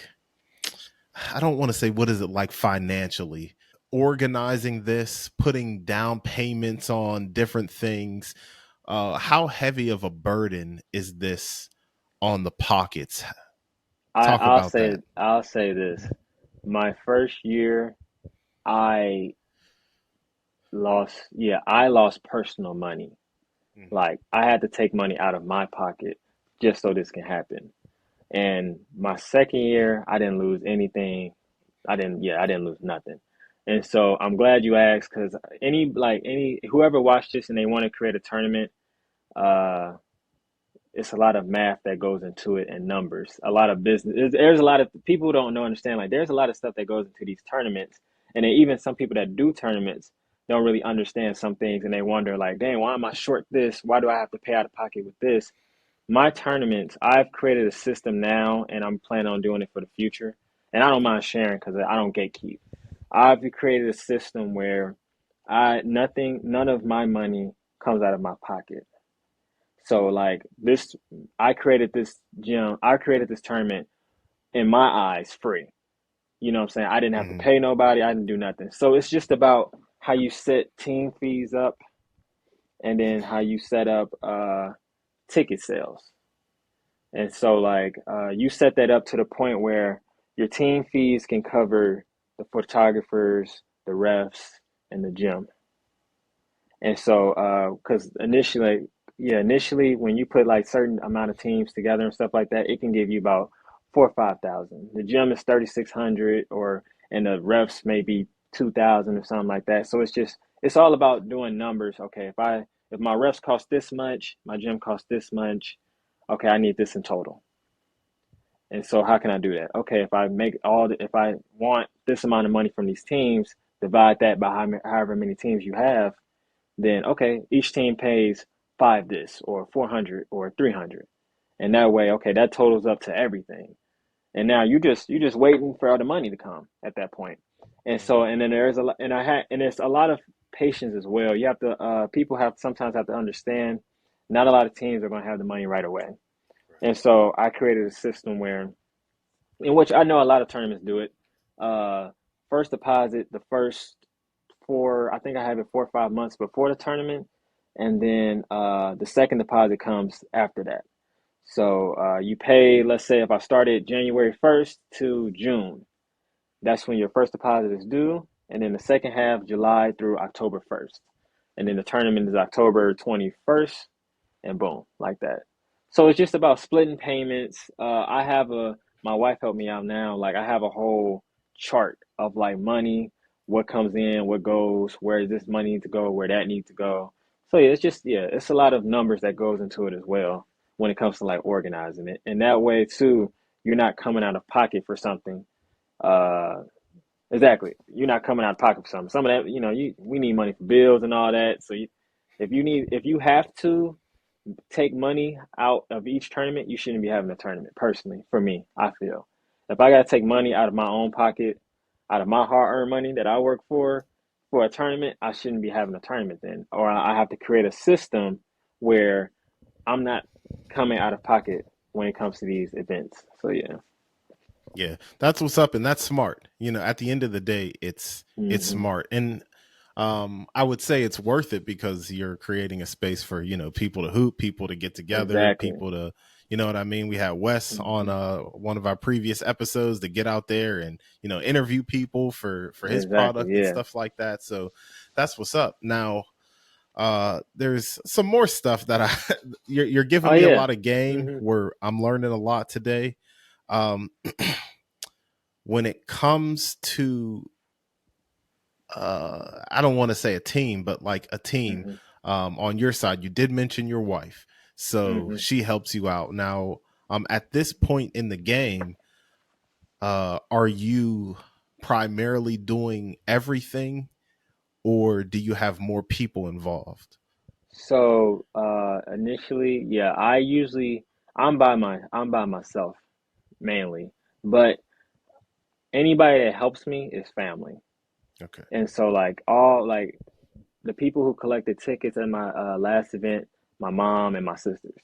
I don't want to say what is it like financially, organizing this, putting down payments on different things. How heavy of a burden is this on the pockets? Talk I'll about say that. this. My first year, I I lost personal money. Hmm. Like I had to take money out of my pocket just so this can happen. And my second year, I didn't lose anything. I didn't lose nothing. And so I'm glad you asked because any whoever watched this and they want to create a tournament, uh, it's a lot of math that goes into it and numbers. A lot of business. There's a lot of people who don't know understand. Like there's a lot of stuff that goes into these tournaments, and then even some people that do tournaments don't really understand some things, and they wonder like, dang, why am I short this? Why do I have to pay out of pocket with this? My tournaments, I've created a system now, and I'm planning on doing it for the future. And I don't mind sharing because I don't gatekeep. I've created a system where none of my money comes out of my pocket. So like this, I created this tournament in my eyes free. You know what I'm saying? I didn't have to Hmm. pay nobody. I didn't do nothing. So it's just about how you set team fees up and then how you set up ticket sales. And so like you set that up to the point where your team fees can cover the photographers, the refs, and the gym. And so, because initially when you put like certain amount of teams together and stuff like that, it can give you about 4 or 5 thousand. The gym is 3,600, or and the refs maybe 2,000 or something like that. So it's all about doing numbers. Okay, if my refs cost this much, my gym costs this much. Okay, I need this in total. And so how can I do that? Okay, if I want this amount of money from these teams, divide that by however many teams you have, then okay, each team pays five this or 400 or 300. And that way, okay, that totals up to everything. And now you just waiting for all the money to come at that point. And so Hmm. and then there's a lot and it's a lot of patience as well. You have to people have sometimes have to understand not a lot of teams are going to have the money right away. And so I created a system where in which I know a lot of tournaments do it. Uh, First deposit, the first I think I have it 4 or 5 months before the tournament, and then the second deposit comes after that. So you pay, let's say if I started January 1st to June, that's when your first deposit is due, and then the second half, July through October 1st. And then the tournament is October 21st and boom, like that. So it's just about splitting payments. My wife helped me out now. Like I have a whole chart of like money, what comes in, what goes, where this money needs to go, where that needs to go. So it's a lot of numbers that goes into it as well when it comes to like organizing it. And that way too, you're not coming out of pocket for something. Uh, exactly. You're not coming out of pocket for something. Some of that, we need money for bills and all that. So if you have to take money out of each tournament, you shouldn't be having a tournament. Personally, for me, I feel if I gotta take money out of my own pocket, out of my hard-earned money that I work for a tournament, I shouldn't be having a tournament then, or I have to create a system where I'm not coming out of pocket when it comes to these events. So yeah. Yeah, that's what's up, and that's smart. At the end of the day, it's Hmm. smart, and I would say it's worth it because you're creating a space for people to hoop, people to get together, Exactly. people to what I mean. We had Wes on Hmm. one of our previous episodes to get out there and interview people for his Exactly. product and Yeah. stuff like that. So that's what's up. Now, there's some more stuff that you're Oh giving me a yeah. lot of game Hmm. where I'm learning a lot today. Um, when it comes to I don't want to say a team, but like a team, Hmm. on your side, you did mention your wife, so Hmm. she helps you out. Now, at this point in the game, Are you primarily doing everything, or do you have more people involved? So initially, yeah, I'm by myself mainly, but anybody that helps me is family. Okay. And so like all like the people who collected tickets at my last event, my mom and my sisters.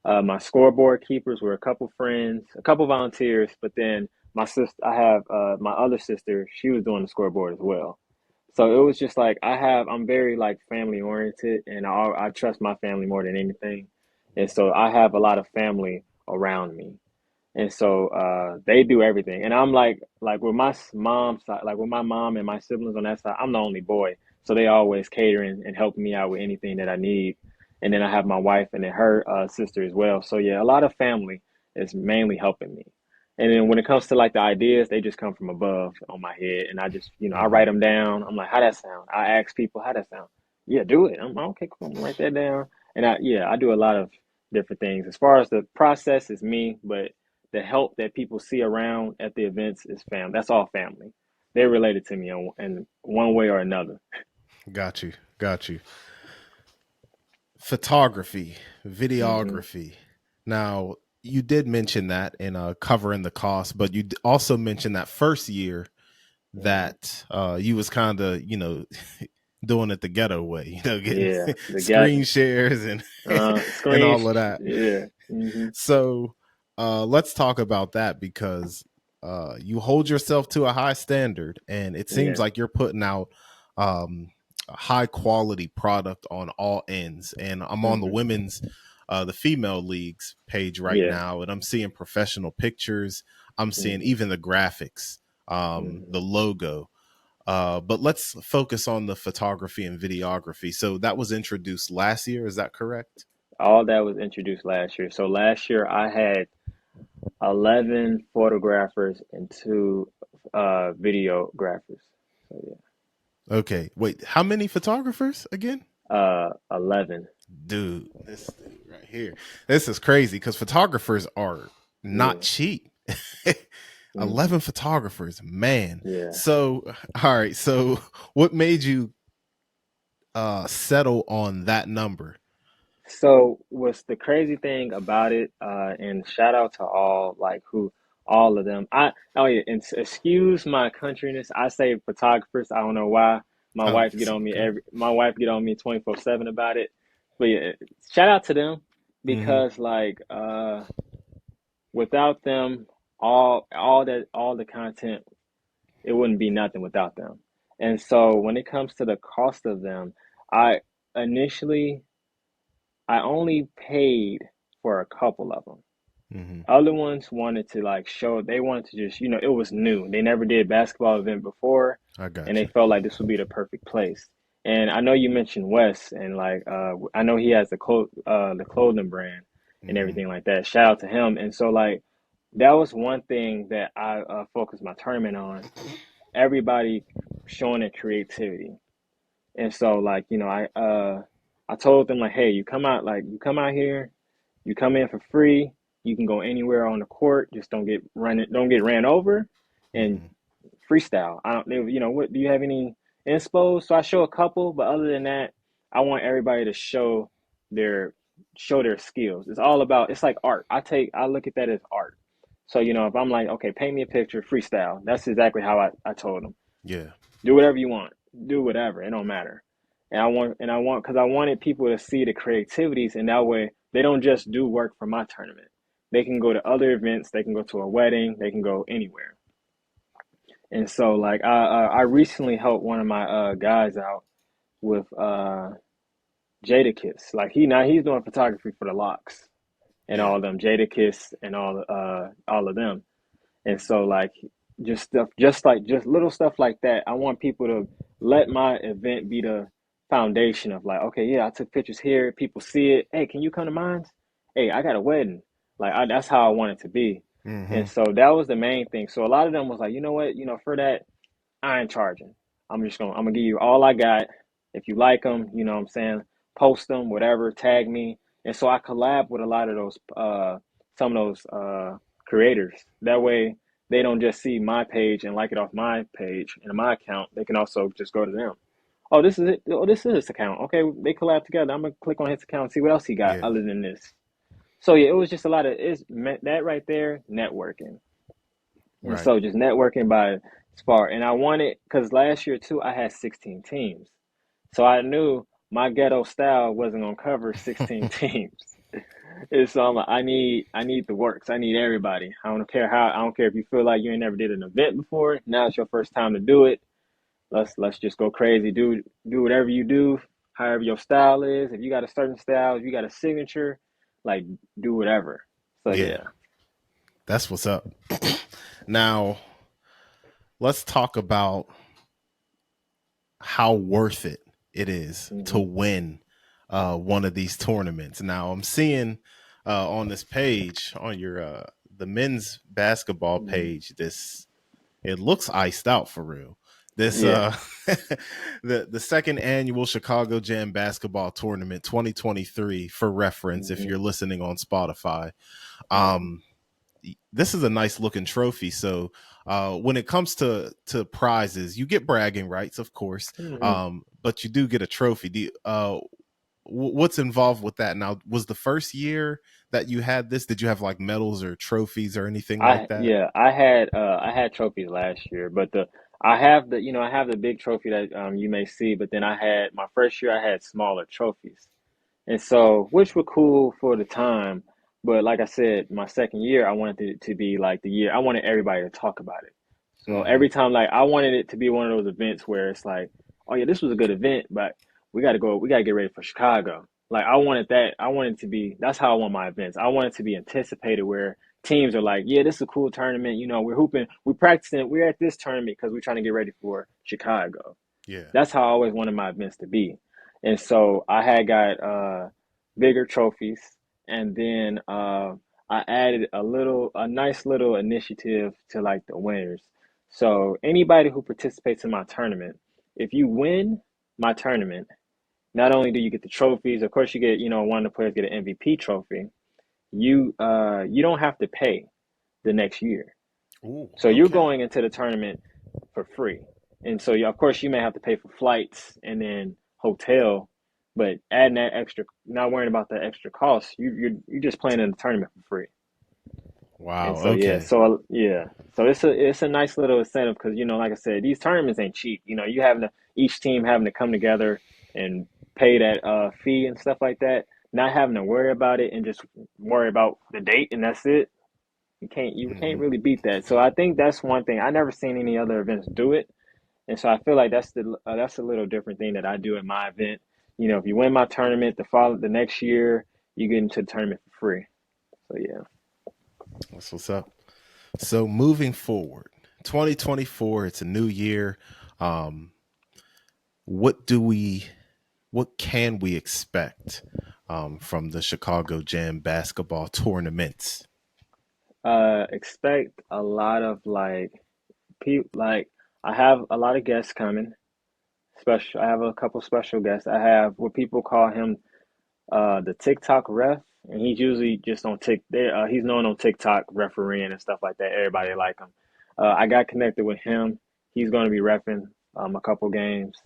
My scoreboard keepers were a couple friends, a couple volunteers, but then I have my other sister, she was doing the scoreboard as well. So it was just like I'm very like family oriented, and I trust my family more than anything, and so I have a lot of family around me. And so they do everything. And I'm like with my mom's side, like with my mom and my siblings on that side, I'm the only boy. So they always catering and helping me out with anything that I need. And then I have my wife and then her sister as well. So yeah, a lot of family is mainly helping me. And then when it comes to like the ideas, they just come from above on my head. And I just, I Hmm. write them down. I'm like, how that sound? I ask people, how that sound? Yeah, do it. I'm okay, cool. I'm gonna write that down. And I do a lot of different things. As far as the process is me, but the help that people see around at the events is family. That's all family. They're related to me in one way or another. Got you. Got you. Photography, Hmm. videography. Now, you did mention that in covering the cost, but you also mentioned that first year Hmm. that you was kind of, doing it the ghetto way, getting Yeah, the get screen shares and and screen. all of that. Yeah. Hmm. So let's talk about that because you hold yourself to a high standard, and it seems Yeah. like you're putting out a high quality product on all ends. And I'm on Hmm. the female leagues page right Yeah. now, and I'm seeing professional pictures. I'm seeing Hmm. even the graphics, Hmm. the logo. But let's focus on the photography and videography. So that was introduced last year. Is that correct? All that was introduced last year. So last year I had 11 photographers and two videographers. So Okay. Wait, how many photographers again? yeah, 11. Dude, this dude right here. This is crazy because photographers are not Yeah. cheap. Hmm. 11 photographers, man. Yeah. So, all right. So, what made you settle on that number? So what's the crazy thing about it, and shout out to all of them. Oh yeah, and excuse my countryness. I say photographers. I don't know why. Oh, it's okay. My wife get on me 24/7 about it. But yeah, shout out to them Mm-hmm. because without them, all the content, it wouldn't be nothing without them. And so when it comes to the cost of them, I initially I only paid for a couple of them. Mm-hmm. Other ones wanted to they wanted to just, it was new. They never did basketball event before, I and got they you. felt like this would be the perfect place. And I know you mentioned Wes, and I know he has the clothing brand and Mm-hmm. everything like that. Shout out to him. And so that was one thing that I focused my tournament on. Everybody showing their creativity. And so I told them like, hey, you come out here, you come in for free. You can go anywhere on the court. Just don't get ran over, and Mm-hmm. freestyle. I don't, what do you have any inspo? So I show a couple, but other than that, I want everybody to their show their skills. It's like art. I look at that as art. So if I'm like, okay, paint me a picture, freestyle. That's exactly how I told them. Yeah. Do whatever you want. Do whatever. It don't matter. Because I wanted people to see the creativities, and that way they don't just do work for my tournament. They can go to other events. They can go to a wedding. They can go anywhere. And so, I recently helped one of my guys out with Jadakiss. Like now he's doing photography for the locks and Yeah. all of them, Jadakiss and all of them. And so just stuff just little stuff like that. I want people to let my event be the foundation of like, okay, yeah, I took pictures here, people see it. Hey, can you come to mine? Hey, I got a wedding. That's how I want it to be. Mm-hmm. And so that was the main thing. So a lot of them was like, you know what, for that, I ain't charging. I'm gonna give you all I got. If you like them, you know what I'm saying, post them, whatever, tag me. And so I collab with a lot of those some of those creators. That way they don't just see my page and like it off my page and my account. They can also just go to them. Oh, this is it. Oh, this is his account. Okay, they collab together. I'm gonna click on his account and see what else he got Yeah. other than this. So yeah, it was just a lot of that right there, networking. And Right. so just networking by far. And I wanted, because last year too, I had 16 teams. So I knew my ghetto style wasn't gonna cover 16 teams. And so I'm like, I need the works. I need everybody. I don't care if you feel like you ain't never did an event before. Now it's your first time to do it. Let's just go crazy. Do whatever you do, however your style is. If you got a certain style, if you got a signature, like do whatever. So Yeah. yeah. That's what's up. Now, let's talk about how worth it is to Hmm. win one of these tournaments. Now, I'm seeing on this page on your the men's basketball Hmm. page, this it looks iced out for real. This Yeah. the second annual Chicago Jam basketball tournament 2023 for reference if Hmm. you're listening on Spotify. Right. Um this is a nice looking trophy. So when it comes to prizes, you get bragging rights, of course, Hmm. but you do get a trophy. What's involved with that? Now, was the first year that you had this? Did you have like medals or trophies or anything like that? I had trophies last year, but the I have the I have the big trophy that you may see, but then I had my first year I had smaller trophies. And so, which were cool for the time, but like I said, my second year, I wanted it to be like the year. I wanted everybody to talk about it. So Hmm. every time, like I wanted it to be one of those events where it's like, oh yeah, this was a good event, but we got to go. We got to get ready for Chicago. Like I wanted that. I wanted to be. That's how I want my events. I want it to be anticipated, where teams are like, yeah, this is a cool tournament. We're hooping, we're practicing, we're at this tournament because we're trying to get ready for Chicago. Yeah. That's how I always wanted my events to be. And so I had got bigger trophies, and then I added a nice little initiative to like the winners. So anybody who participates in my tournament, if you win my tournament, not only do you get the trophies, of course you get, one of the players get an MVP trophy. You don't have to pay the next year. Ooh, So you're okay. going into the tournament for free. And so, of course, you may have to pay for flights and then hotel, but adding that extra, not worrying about that extra cost, you're just playing in the tournament for free. And Wow. so Okay. so it's a nice little incentive because like I said, these tournaments ain't cheap. You having to each team having to come together and pay that fee and stuff like that, not having to worry about it and just worry about the date and that's it. You can't Hmm. really beat that. So I think that's one thing. I never seen any other events do it, and so I feel like that's a little different thing that I do at my event. If you win my tournament, the next year you get into the tournament for free. So yeah. That's what's up. So moving forward, 2024, it's a new year. Um, what do we what can we expect from the Chicago Jam basketball tournaments? Expect a lot of like people like I have a lot of guests coming. Special. I have a couple special guests. I have what people call him the TikTok ref, and he's usually just on he's known on TikTok refereeing and stuff like that. Everybody Mhm. like him. I got connected with him. He's going to be refing a couple games.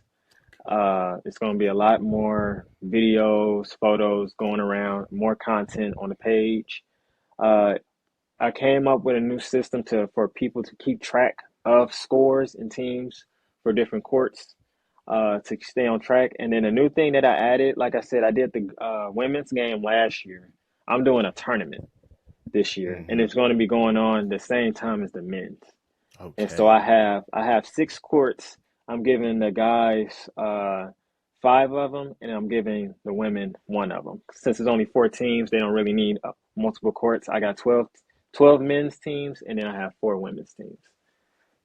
It's going to be a lot more videos, photos going around, more content on the page. Uh, I came up with a new system to for people to keep track of scores and teams for different courts to stay on track. And then a new thing that I added, like I said, I did the women's game last year. I'm doing a tournament this year, and Mhm. it's going to be going on the same time as the men's. And so Okay. I have six courts. I'm giving the guys five of them, and I'm giving the women one of them. Since there's only four teams, they don't really need multiple courts. I got 12 men's teams, and then I have four women's teams.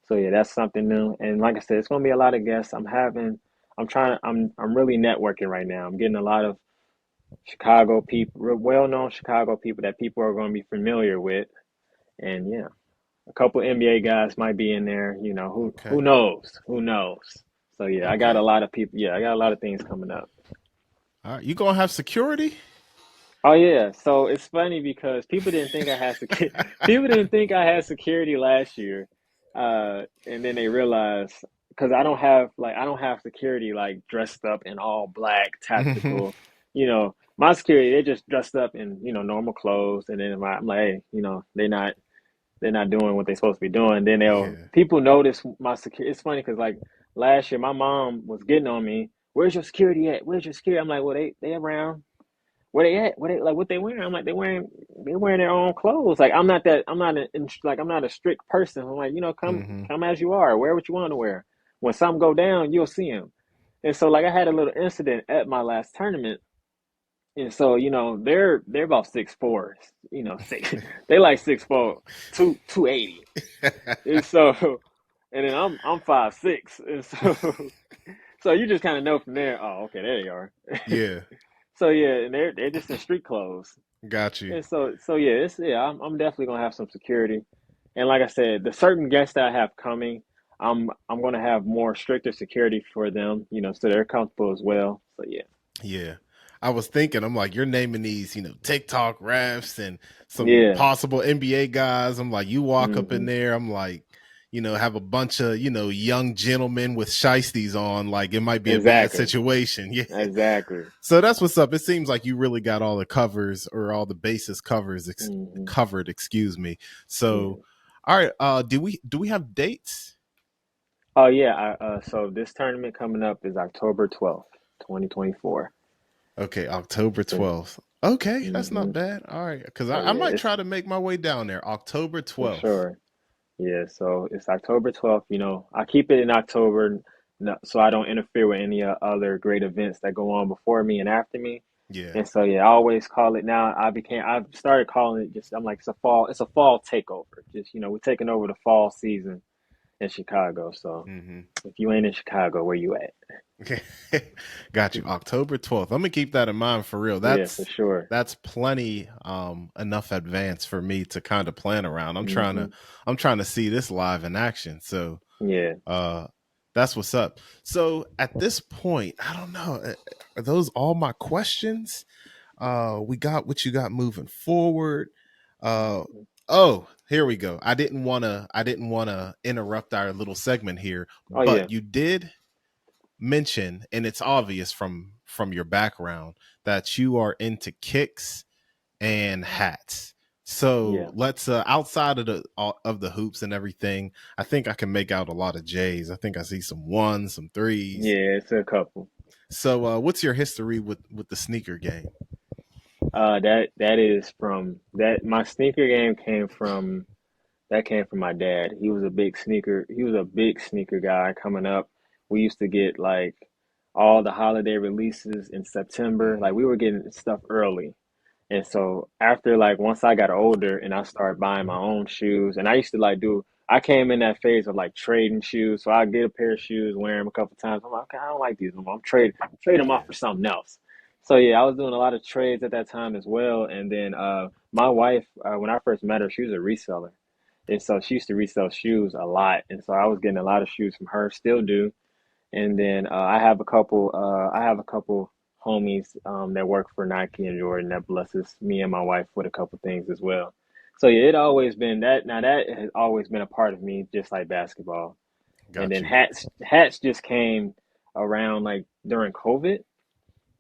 So yeah, that's something new. And like I said, it's gonna be a lot of guests. I'm really networking right now. I'm getting a lot of Chicago people, well-known Chicago people that people are going to be familiar with. And yeah, a couple NBA guys might be in there. Who Okay. knows? Who knows? So yeah, I got a Okay. lot of people. Yeah, I got a lot of things coming up. All right. You gonna have security? Oh yeah, so it's funny because people didn't think I had security last year, and then they realized because I don't have security like dressed up in all black tactical, my security they just dressed up in normal clothes, and then I'm like, hey, they're not doing what they're supposed to be doing. Then they'll Yeah. people notice my security. It's funny because like last year my mom was getting on me. Where's your security at? Where's your security? I'm like, well they around. Where they at? Where they like what they wearing? I'm like they wearing their own clothes. Like I'm not a strict person. I'm like Hmm. come as you are. Wear what you want to wear. When something go down, you'll see them. And so like I had a little incident at my last tournament, and so they're about 6'4". Six, they like 6'4", 280. And so and then I'm 5'6", and so so you just kind of know from there. Oh, okay, there they are. Yeah. So yeah, and they're just in street clothes. Got you. And so yeah, I'm definitely gonna have some security. And like I said, the certain guests that I have coming, I'm gonna have more stricter security for them, so they're comfortable as well. So yeah. Yeah. I was thinking, I'm like, you're naming these, TikTok refs and some Yeah. possible NBA guys. I'm like, you walk up in Hmm. there, I'm like, have a bunch of, young gentlemen with shiesties on, like it might be a bad Exactly. situation. Yeah. Exactly. So that's what's up. It seems like you really got all the covers or all the bases Hmm. covered, excuse me. So, Yeah. all right, do we have dates? Oh yeah, so this tournament coming up is October 12th, 2024. Okay, October So, 12th. Okay, that's not hmm bad. All right, because so I yeah, might it's try to make my way down there. October for 12th. sure. Yeah, so it's October 12th. I keep it in October so I don't interfere with any other great events that go on before me and after me. Yeah. And so yeah, I always call it now. I've started calling it just I'm like it's a fall takeover. Just we're taking over the fall season in Chicago. So Hmm. if you ain't in Chicago, where you at? Got you. October 12th. I'm gonna keep that in mind for real. Yeah, for sure. That's plenty enough advance for me to kind of plan around. Hmm. I'm trying to see this live in action. So Yeah. uh that's what's up. So at this point, I don't know. Are those all my questions? We got what you got moving forward. Uh oh, here we go. I didn't wanna interrupt our little segment here, Oh yeah. but you did mention, and it's obvious from your background, that you are into kicks and hats. So Yeah. let's outside of the hoops and everything, I think I can make out a lot of J's. I think I see some ones, some threes. Yeah, it's a couple. So what's your history with the sneaker game? That is from that my sneaker game came from my dad. He was a big sneaker guy coming up. We used to get like all the holiday releases in September. Like Hmm. we were getting stuff early. And so after like once I got older and I started buying my own shoes, and I used to I came in that phase of like trading shoes. So I get a pair of shoes, wear them a couple times. I'm like, okay, I don't like these anymore. Trade them off Yeah. for something else. So yeah, I was doing a lot of trades at that time as well. And then my wife, when I first met her, she was a reseller. And so she used to resell shoes a lot. And so I was getting a lot of shoes from her, still do. And then I have a couple homies that work for Nike and Jordan that blesses me and my wife with a couple things as well. So yeah, it always been that. Now that has always been a part of me, just like basketball. And Got then you. hats just came around like during COVID,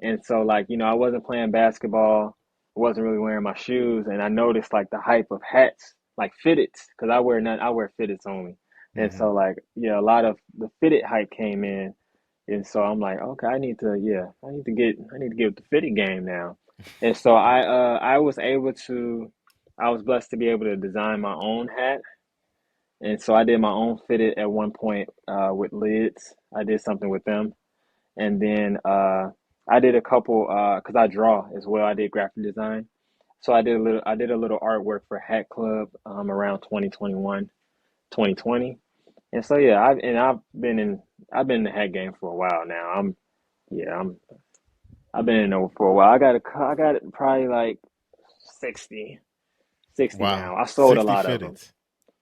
and so like I wasn't playing basketball, I wasn't really wearing my shoes, and I noticed like the hype of hats, like fitteds, because I wear fitteds only, and Hmm. so like yeah, a lot of the fitted hype came in, and so I'm like, okay, I need to get with the fitted game now. And so I was blessed to be able to design my own hat. And so I did my own fitted at one point with lids. I did something with them. And then I did a couple because I draw as well. I did graphic design. So I did a little artwork for Hat Club around 2021, 2020. And so yeah, I've been in the hat game for a while now. Yeah, I've been in it for a while. I got it probably like 60, 60 Wow. now. I sold a 60 lot of them. fitteds.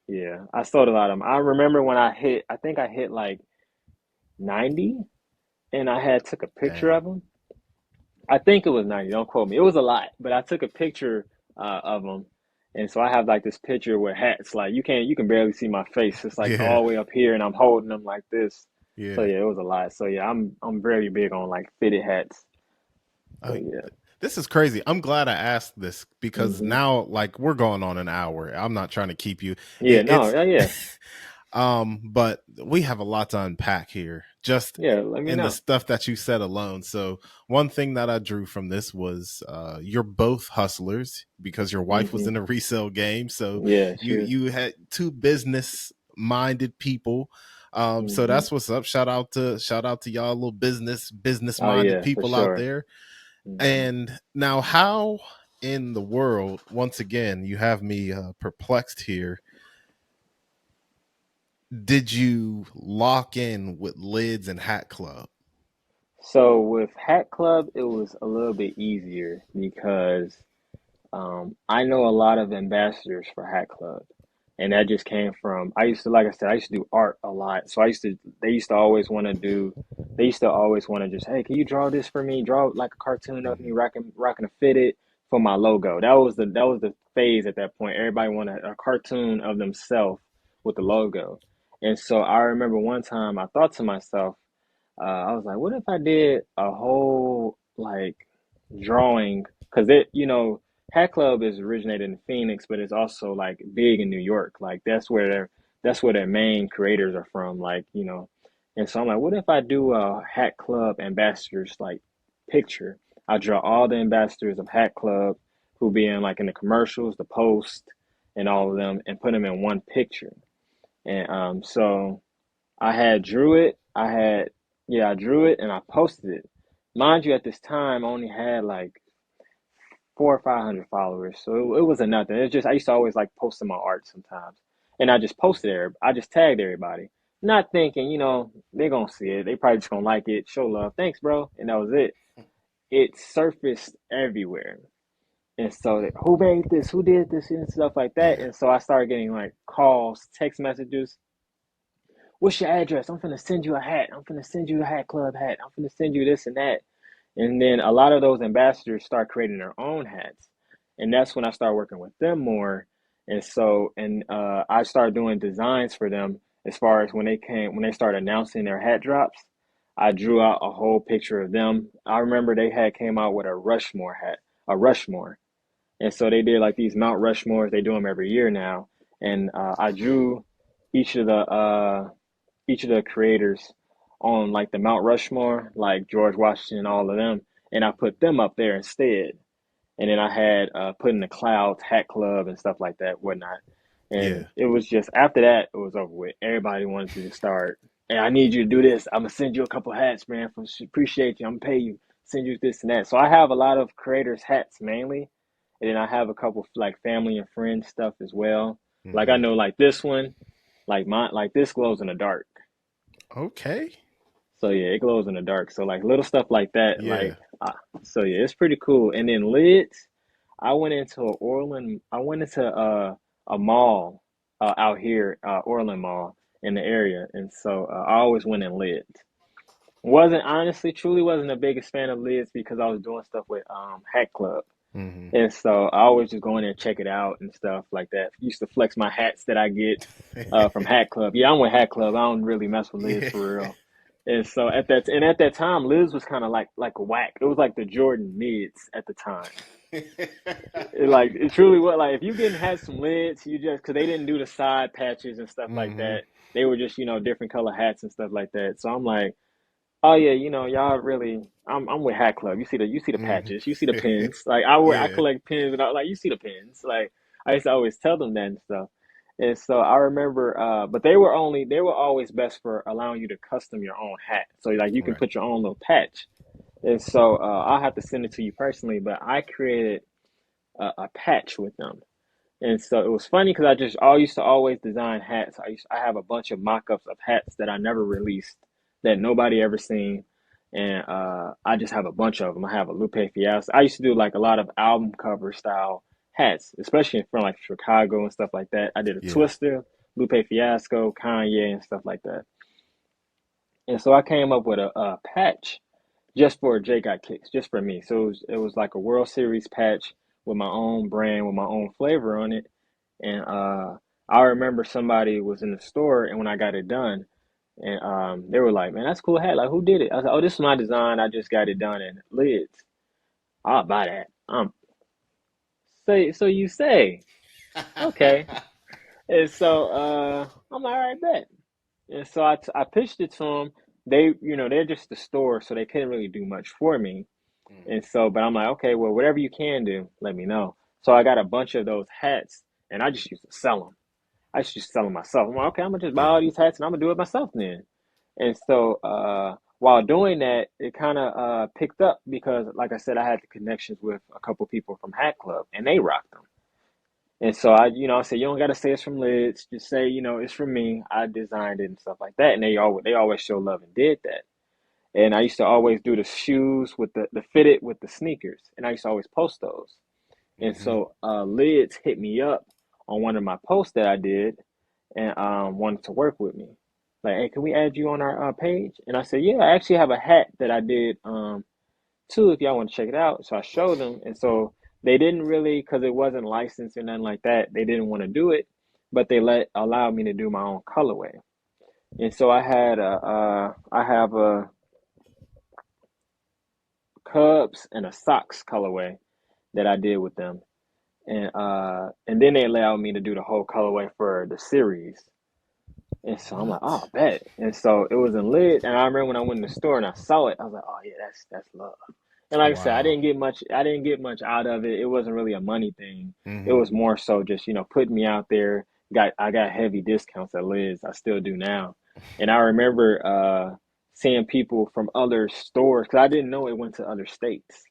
Yeah, I sold a lot of them. I remember when I think I hit like 90 and I had took a picture Dang. of them. I think it was 90. Don't quote me. It was a lot, but I took a picture of them, and so I have like this picture with hats. Like you can barely see my face. It's like Yeah, all the way up here, and I'm holding them like this. So yeah. yeah, it was a lot. So yeah, I'm very big on like fitted hats. So Uh, yeah. this is crazy. I'm glad I asked this because Hmm. now, like, we're going on an hour. I'm not trying to keep you. Yeah. No. It's Yeah. Yeah. but we have a lot to unpack here, just Yeah. Let me in the know. stuff that you said alone. So one thing that I drew from this was you're both hustlers because your wife was Hmm. in a resale game. So Yeah. Sure. you had two business minded people. So Hmm. that's what's up. Shout out to y'all, little business Oh minded yeah, for people out sure. there. Hmm. And now, how in the world? Once again, you have me perplexed here. Did you lock in with Lids and Hat Club? So with Hat Club, it was a little bit easier because I know a lot of ambassadors for Hat Club, and that just came from I used to, like I said, I used to do art a lot. So I used to, they used to always want to do, they used to always want to just, hey, can you draw this for me? Draw like a cartoon of me Hmm. rocking a fitted for my logo. That was the phase at that point. Everybody wanted a cartoon of themselves with the logo, and so I remember one time I thought to myself, I was like, what if I did a whole like drawing? Because Hat Club is originated in Phoenix, but it's also like big in New York. Like that's where their main creators are from. And so I'm like, what if I do a Hat Club ambassadors like picture? I draw all the ambassadors of Hat Club who be in like in the commercials, the post, and all of them, and put them in one picture. And so. I had drew it. I drew it and I posted it. Mind you, at this time, I only had like 400 or 500 followers, so it was a nothing. It's just I used to always like posting my art sometimes, and I just posted there. I just tagged everybody, not thinking, they're gonna see it. They probably just gonna like it, show love, thanks, bro, and that was it. It surfaced everywhere, and so who made this, who did this, and stuff like that. Yeah, And so I started getting like calls, text messages. What's your address? I'm finna send you a hat. I'm finna send you a Hat Club hat. I'm finna send you this and that. And then a lot of those ambassadors start creating their own hats. And that's when I started working with them more. And I started doing designs for them as far as when they started announcing their hat drops. I drew out a whole picture of them. I remember they had came out with a Rushmore hat, a Rushmore. And so they did like these Mount Rushmores. They do them every year now. And I drew each of the uh, each of the creators on like the Mount Rushmore, like George Washington, all of them, and I put them up there instead. And then I had put in the clouds, Hat Club, and stuff like that, whatnot. And yeah, it was just after that, it was over with. Everybody wanted to just start. Hey, I need you to do this. I'm gonna send you a couple hats, man. Appreciate you. I'm gonna pay you. Send you this and that. So I have a lot of creators' hats mainly, and then I have a couple like family and friends stuff as well. Like I hmm, know, like this one, like this glows in the dark. okay, So yeah, it glows in the dark. So like little stuff like that, yeah, so yeah, it's pretty cool. And then lids, I went into a mall out here, Orland Mall in the area, and so I always went in lids. Wasn't honestly, truly wasn't the biggest fan of lids because I was doing stuff with Hat Club. hmm, And so I always just go in there and check it out and stuff like that. Used to flex my hats that I get from Hat Club. Yeah, I'm with Hat Club. I don't really mess with Liz yeah, for real. And so at that time, Liz was kind of like whack. It was like the Jordan mids at the time. It truly was like if you getting hats from Lids, you just because they didn't do the side patches and stuff like hmm, that. They were just different color hats and stuff like that. So I'm like, oh yeah, y'all really. I'm with Hat Club. You see the hmm, patches, you see the pins. Like I yeah, collect pins, and like you see the pins. Like I used to always tell them that and stuff. And so I remember, but they were always best for allowing you to custom your own hat. So like you can right, put your own little patch. And so I'll have to send it to you personally. But I created a patch with them. And so it was funny because I used to always design hats. I have a bunch of mock-ups of hats that I never released that nobody ever seen. And I just have a bunch of them. I have a Lupe Fiasco. I used to do like a lot of album cover style hats, especially from like Chicago and stuff like that. I did a yeah, Twister, Lupe Fiasco, Kanye, and stuff like that. And so I came up with a patch. just for Jake Got Kicks, just for me. So it was like a World Series patch with my own brand, with my own flavor on it. And I remember somebody was in the store, and when I got it done, and they were like, "Man, that's a cool hat. Like, who did it?" I was like, "Oh, this is my design. I just got it done in lids. I'll buy that." So you say, okay. And so I'm like, all right, bet. And so I pitched it to them. They, they're just the store, so they couldn't really do much for me. And so, but I'm like, okay, well, whatever you can do, let me know. So I got a bunch of those hats, and I just used to sell them. I just used to sell them myself. I'm like, okay, I'm gonna just buy Yeah. all these hats, and I'm gonna do it myself then. And so, while doing that, it kind of picked up because, like I said, I had the connections with a couple people from Hat Club, and they rocked them. And so I said, you don't got to say it's from Lids. Just say, it's from me. I designed it and stuff like that. And they always show love and did that. And I used to always do the shoes with the fitted with the sneakers, and I used to always post those. And Hmm. so Lids hit me up on one of my posts that I did, and wanted to work with me. Like, hey, can we add you on our page? And I said, yeah, I actually have a hat that I did too, if y'all want to check it out. So I showed them, and so they didn't really, because it wasn't licensed or nothing like that. They didn't want to do it, but they allowed me to do my own colorway. And so I have a Cubs and a Sox colorway that I did with them, and then they allowed me to do the whole colorway for the series. And so I'm like, oh, What? bet. And so it was in lid. And I remember when I went in the store and I saw it, I was like, oh yeah, that's love. And like I said, I Wow. didn't get much. I didn't get much out of it. It wasn't really a money thing. It Hmm. was more so just putting me out there. I got heavy discounts at Liz. I still do now. And I remember seeing people from other stores because I didn't know it went to other states.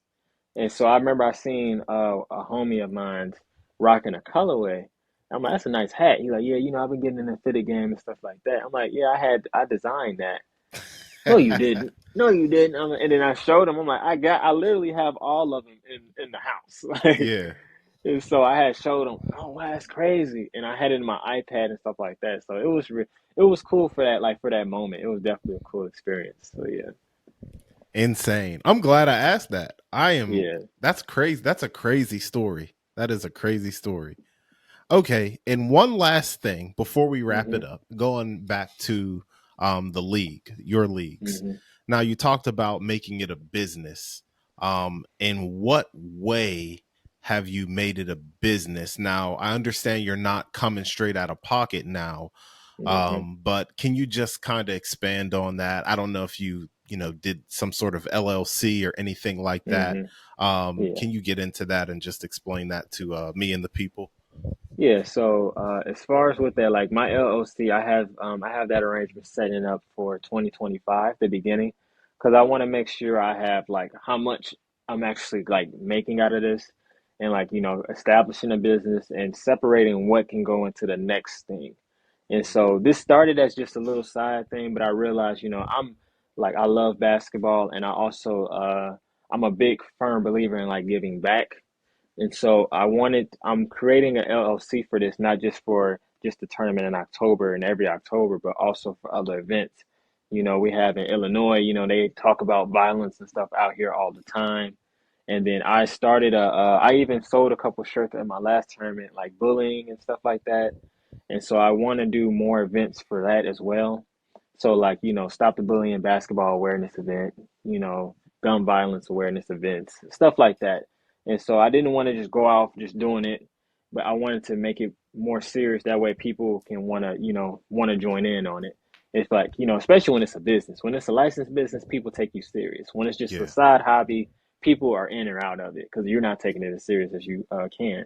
And so I remember I seen a homie of mine rocking a colorway. I'm like, that's a nice hat. He's like, yeah, I've been getting in the fitted game and stuff like that. I'm like, yeah, I designed that. No, you didn't. No, you didn't. And then I showed him. I'm like, I literally have all of them in the house. Like, Yeah. and so I had showed him. Oh, wow, that's crazy. And I had it in my iPad and stuff like that. So it was cool for that, like for that moment. It was definitely a cool experience. So yeah, Insane. I'm glad I asked that. I am. yeah. That's crazy. That's a crazy story. That is a crazy story. Okay, and one last thing before we wrap Mhm. it up, going back to the league, your leagues. Mhm. Now you talked about making it a business. In what way have you made it a business? Now I understand you're not coming straight out of pocket now, Mhm. but can you just kind of expand on that? I don't know if did some sort of LLC or anything like that. Mhm. Yeah. Can you get into that and just explain that to me and the people? Yeah, so as far as with that, like my LLC, I have that arrangement setting up for 2025, the beginning, because I want to make sure I have like how much I'm actually like making out of this, and like establishing a business and separating what can go into the next thing. And so this started as just a little side thing, but I realized I love basketball, and I'm a big firm believer in like giving back. And so I'm creating an LLC for this, not just for just the tournament in October and every October, but also for other events. We have in Illinois, they talk about violence and stuff out here all the time. And then I even sold a couple shirts at my last tournament, like bullying and stuff like that. And so I want to do more events for that as well. So like, stop the bullying basketball awareness event, gun violence awareness events, stuff like that. And so I didn't want to just go off just doing it, but I wanted to make it more serious. That way people can want to join in on it. It's like, especially when it's a business. When it's a licensed business, people take you serious. When it's just a Yeah. side hobby, people are in or out of it because you're not taking it as serious as you can.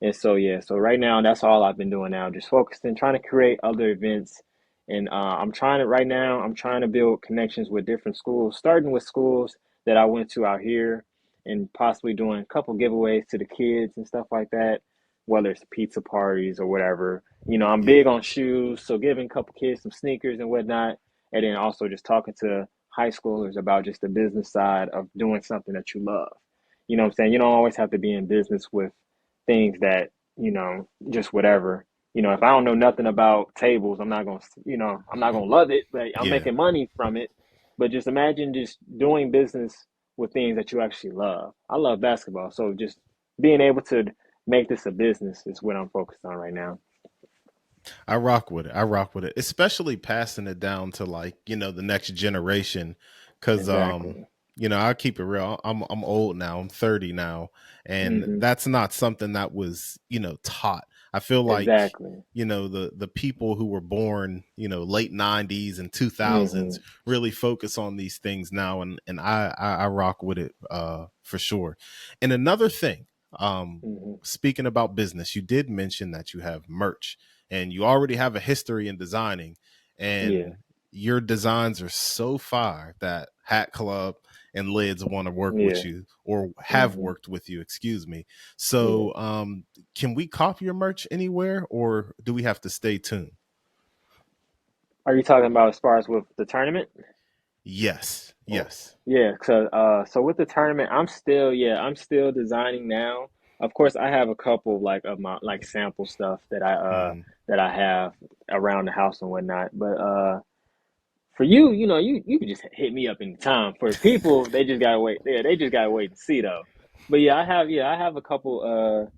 And so yeah, so right now that's all I've been doing now, just focusing, trying to create other events, and I'm trying to build connections with different schools, starting with schools that I went to out here, and possibly doing a couple giveaways to the kids and stuff like that, whether it's pizza parties or whatever. I'm big Yeah. on shoes, so giving a couple kids some sneakers and whatnot, and then also just talking to high schoolers about just the business side of doing something that you love. You know what I'm saying? You don't always have to be in business with things that, just whatever. If I don't know nothing about tables, I'm not gonna love it, but I'm Yeah. making money from it. But just imagine just doing business with things that you actually love. I love basketball, so just being able to make this a business is what I'm focused on right now. I rock with it. I rock with it, especially passing it down to like the next generation, because Exactly. I keep it real. I'm old now. I'm 30 now, and Hmm. that's not something that was taught. I feel like Exactly. the people who were born late 90s and 2000s Hmm. really focus on these things now, and I rock with it for sure. And another thing, Hmm. speaking about business, you did mention that you have merch and you already have a history in designing, Yeah. and your designs are so fire that Hat Club and Lids want to work with Yeah. you or have Hmm. worked with you, excuse me. Yeah. So can we copy your merch anywhere, or do we have to stay tuned? Are you talking about as far as with the tournament? Yes, Oh, yes. yeah. So with the tournament, I'm still designing now. Of course, I have a couple like of my like sample stuff Hmm. that I have around the house and whatnot. But for you, you can just hit me up anytime. For people, they just gotta wait. Yeah, they just gotta wait and see though. But I have a couple.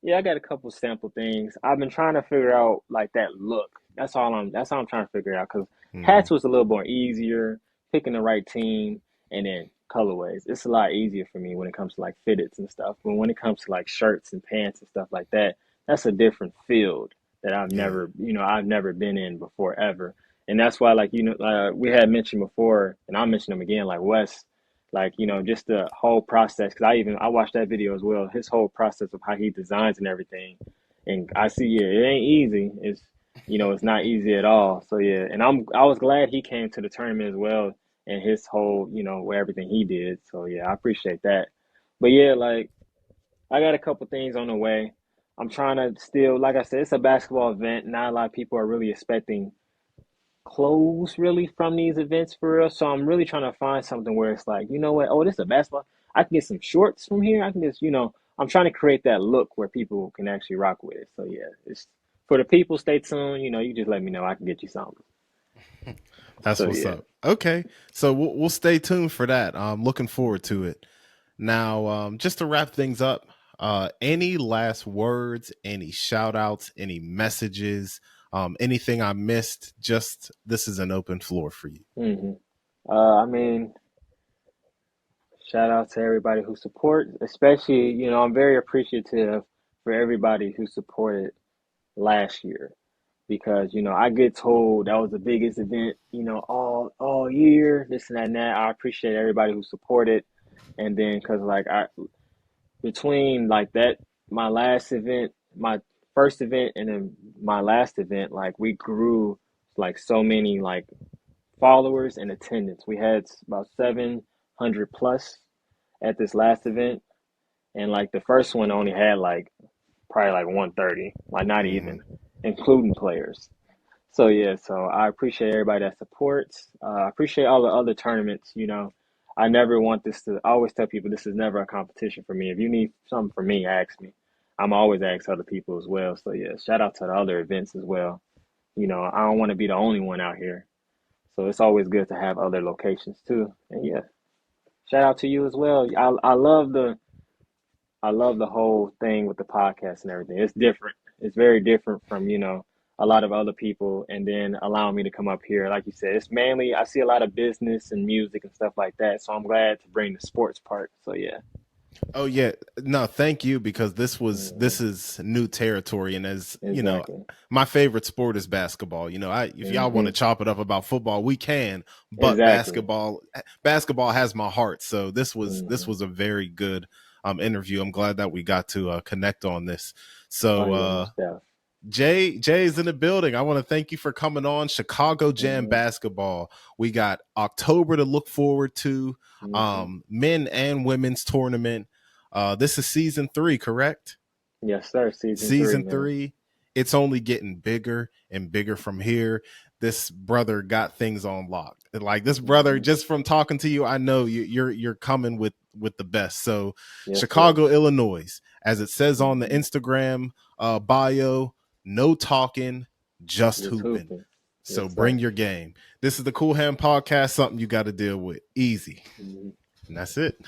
Yeah, I got a couple sample things. I've been trying to figure out like that look. That's all I'm trying to figure out because hats Hmm. was a little more easier, picking the right team, and then colorways. It's a lot easier for me when it comes to like fitteds and stuff. But when it comes to like shirts and pants and stuff like that, that's a different field that Yeah, I've never been in before ever. And that's why like we had mentioned before, and I'll mention them again, like Wes, like just the whole process, because I watched that video as well, his whole process of how he designs and everything. And I see, yeah, it ain't easy. It's not easy at all. So yeah, and I was glad he came to the tournament as well, and his whole where everything he did. So yeah, I appreciate that. But yeah, like I got a couple things on the way. I'm trying to still, like I said, it's a basketball event. Not a lot of people are really expecting clothes really from these events for real. So I'm really trying to find something where it's like, you know what? Oh, this is a basketball. I can get some shorts from here. I can just, I'm trying to create that look where people can actually rock with it. So yeah, it's for the people. Stay tuned. You just let me know. I can get you something. that's So what's yeah. up. Okay, so we'll stay tuned for that. I'm looking forward to it. Now, just to wrap things up, any last words, any shout outs, any messages, anything I missed? Just this is an open floor for you. Hmm. I mean, shout out to everybody who support, especially, I'm very appreciative for everybody who supported last year because I get told that was the biggest event all year, this and that and that. I appreciate everybody who supported, and then because like I between like that my last event, my first event, and then my last event, like we grew like so many like followers and attendance. We had about 700 plus at this last event, and like the first one only had like probably like 130, like not even Hmm. including players. So yeah, so I appreciate everybody that supports. I appreciate all the other tournaments. I never want this to. I always tell people this is never a competition for me. If you need something from me, ask me. I'm always ask other people as well. So yeah, shout out to the other events as well. I don't want to be the only one out here. So it's always good to have other locations too. And yeah, shout out to you as well. I love the whole thing with the podcast and everything. It's different. It's very different from, a lot of other people, and then allowing me to come up here. Like you said, it's mainly I see a lot of business and music and stuff like that. So I'm glad to bring the sports part. So yeah. Oh yeah, no, thank you because Hmm. this is new territory, and as you know, Exactly. my favorite sport is basketball. If y'all want Hmm. to chop it up about football, we can, but Exactly. basketball has my heart. So this Hmm. was a very good interview. I'm glad that we got to connect on this. Oh So yeah, most definitely. Jay's in the building. I want to thank you for coming on Chicago Jam Hmm. basketball. We got October to look forward to, Hmm. men and women's tournament. This is season 3, correct? Yes, sir. Season three, Season man. 3. It's only getting bigger and bigger from here. This brother got things on lock. Like this brother, Hmm. just from talking to you, I know you're coming with the best. So Yes, sir. Chicago, Illinois, as it says on the Hmm. Instagram bio, no talking, just Just hooping. hooping. So Yes, sir. bring your game. This is the Cool Hand Podcast, something you got to deal with. Easy. Mhm. And that's it.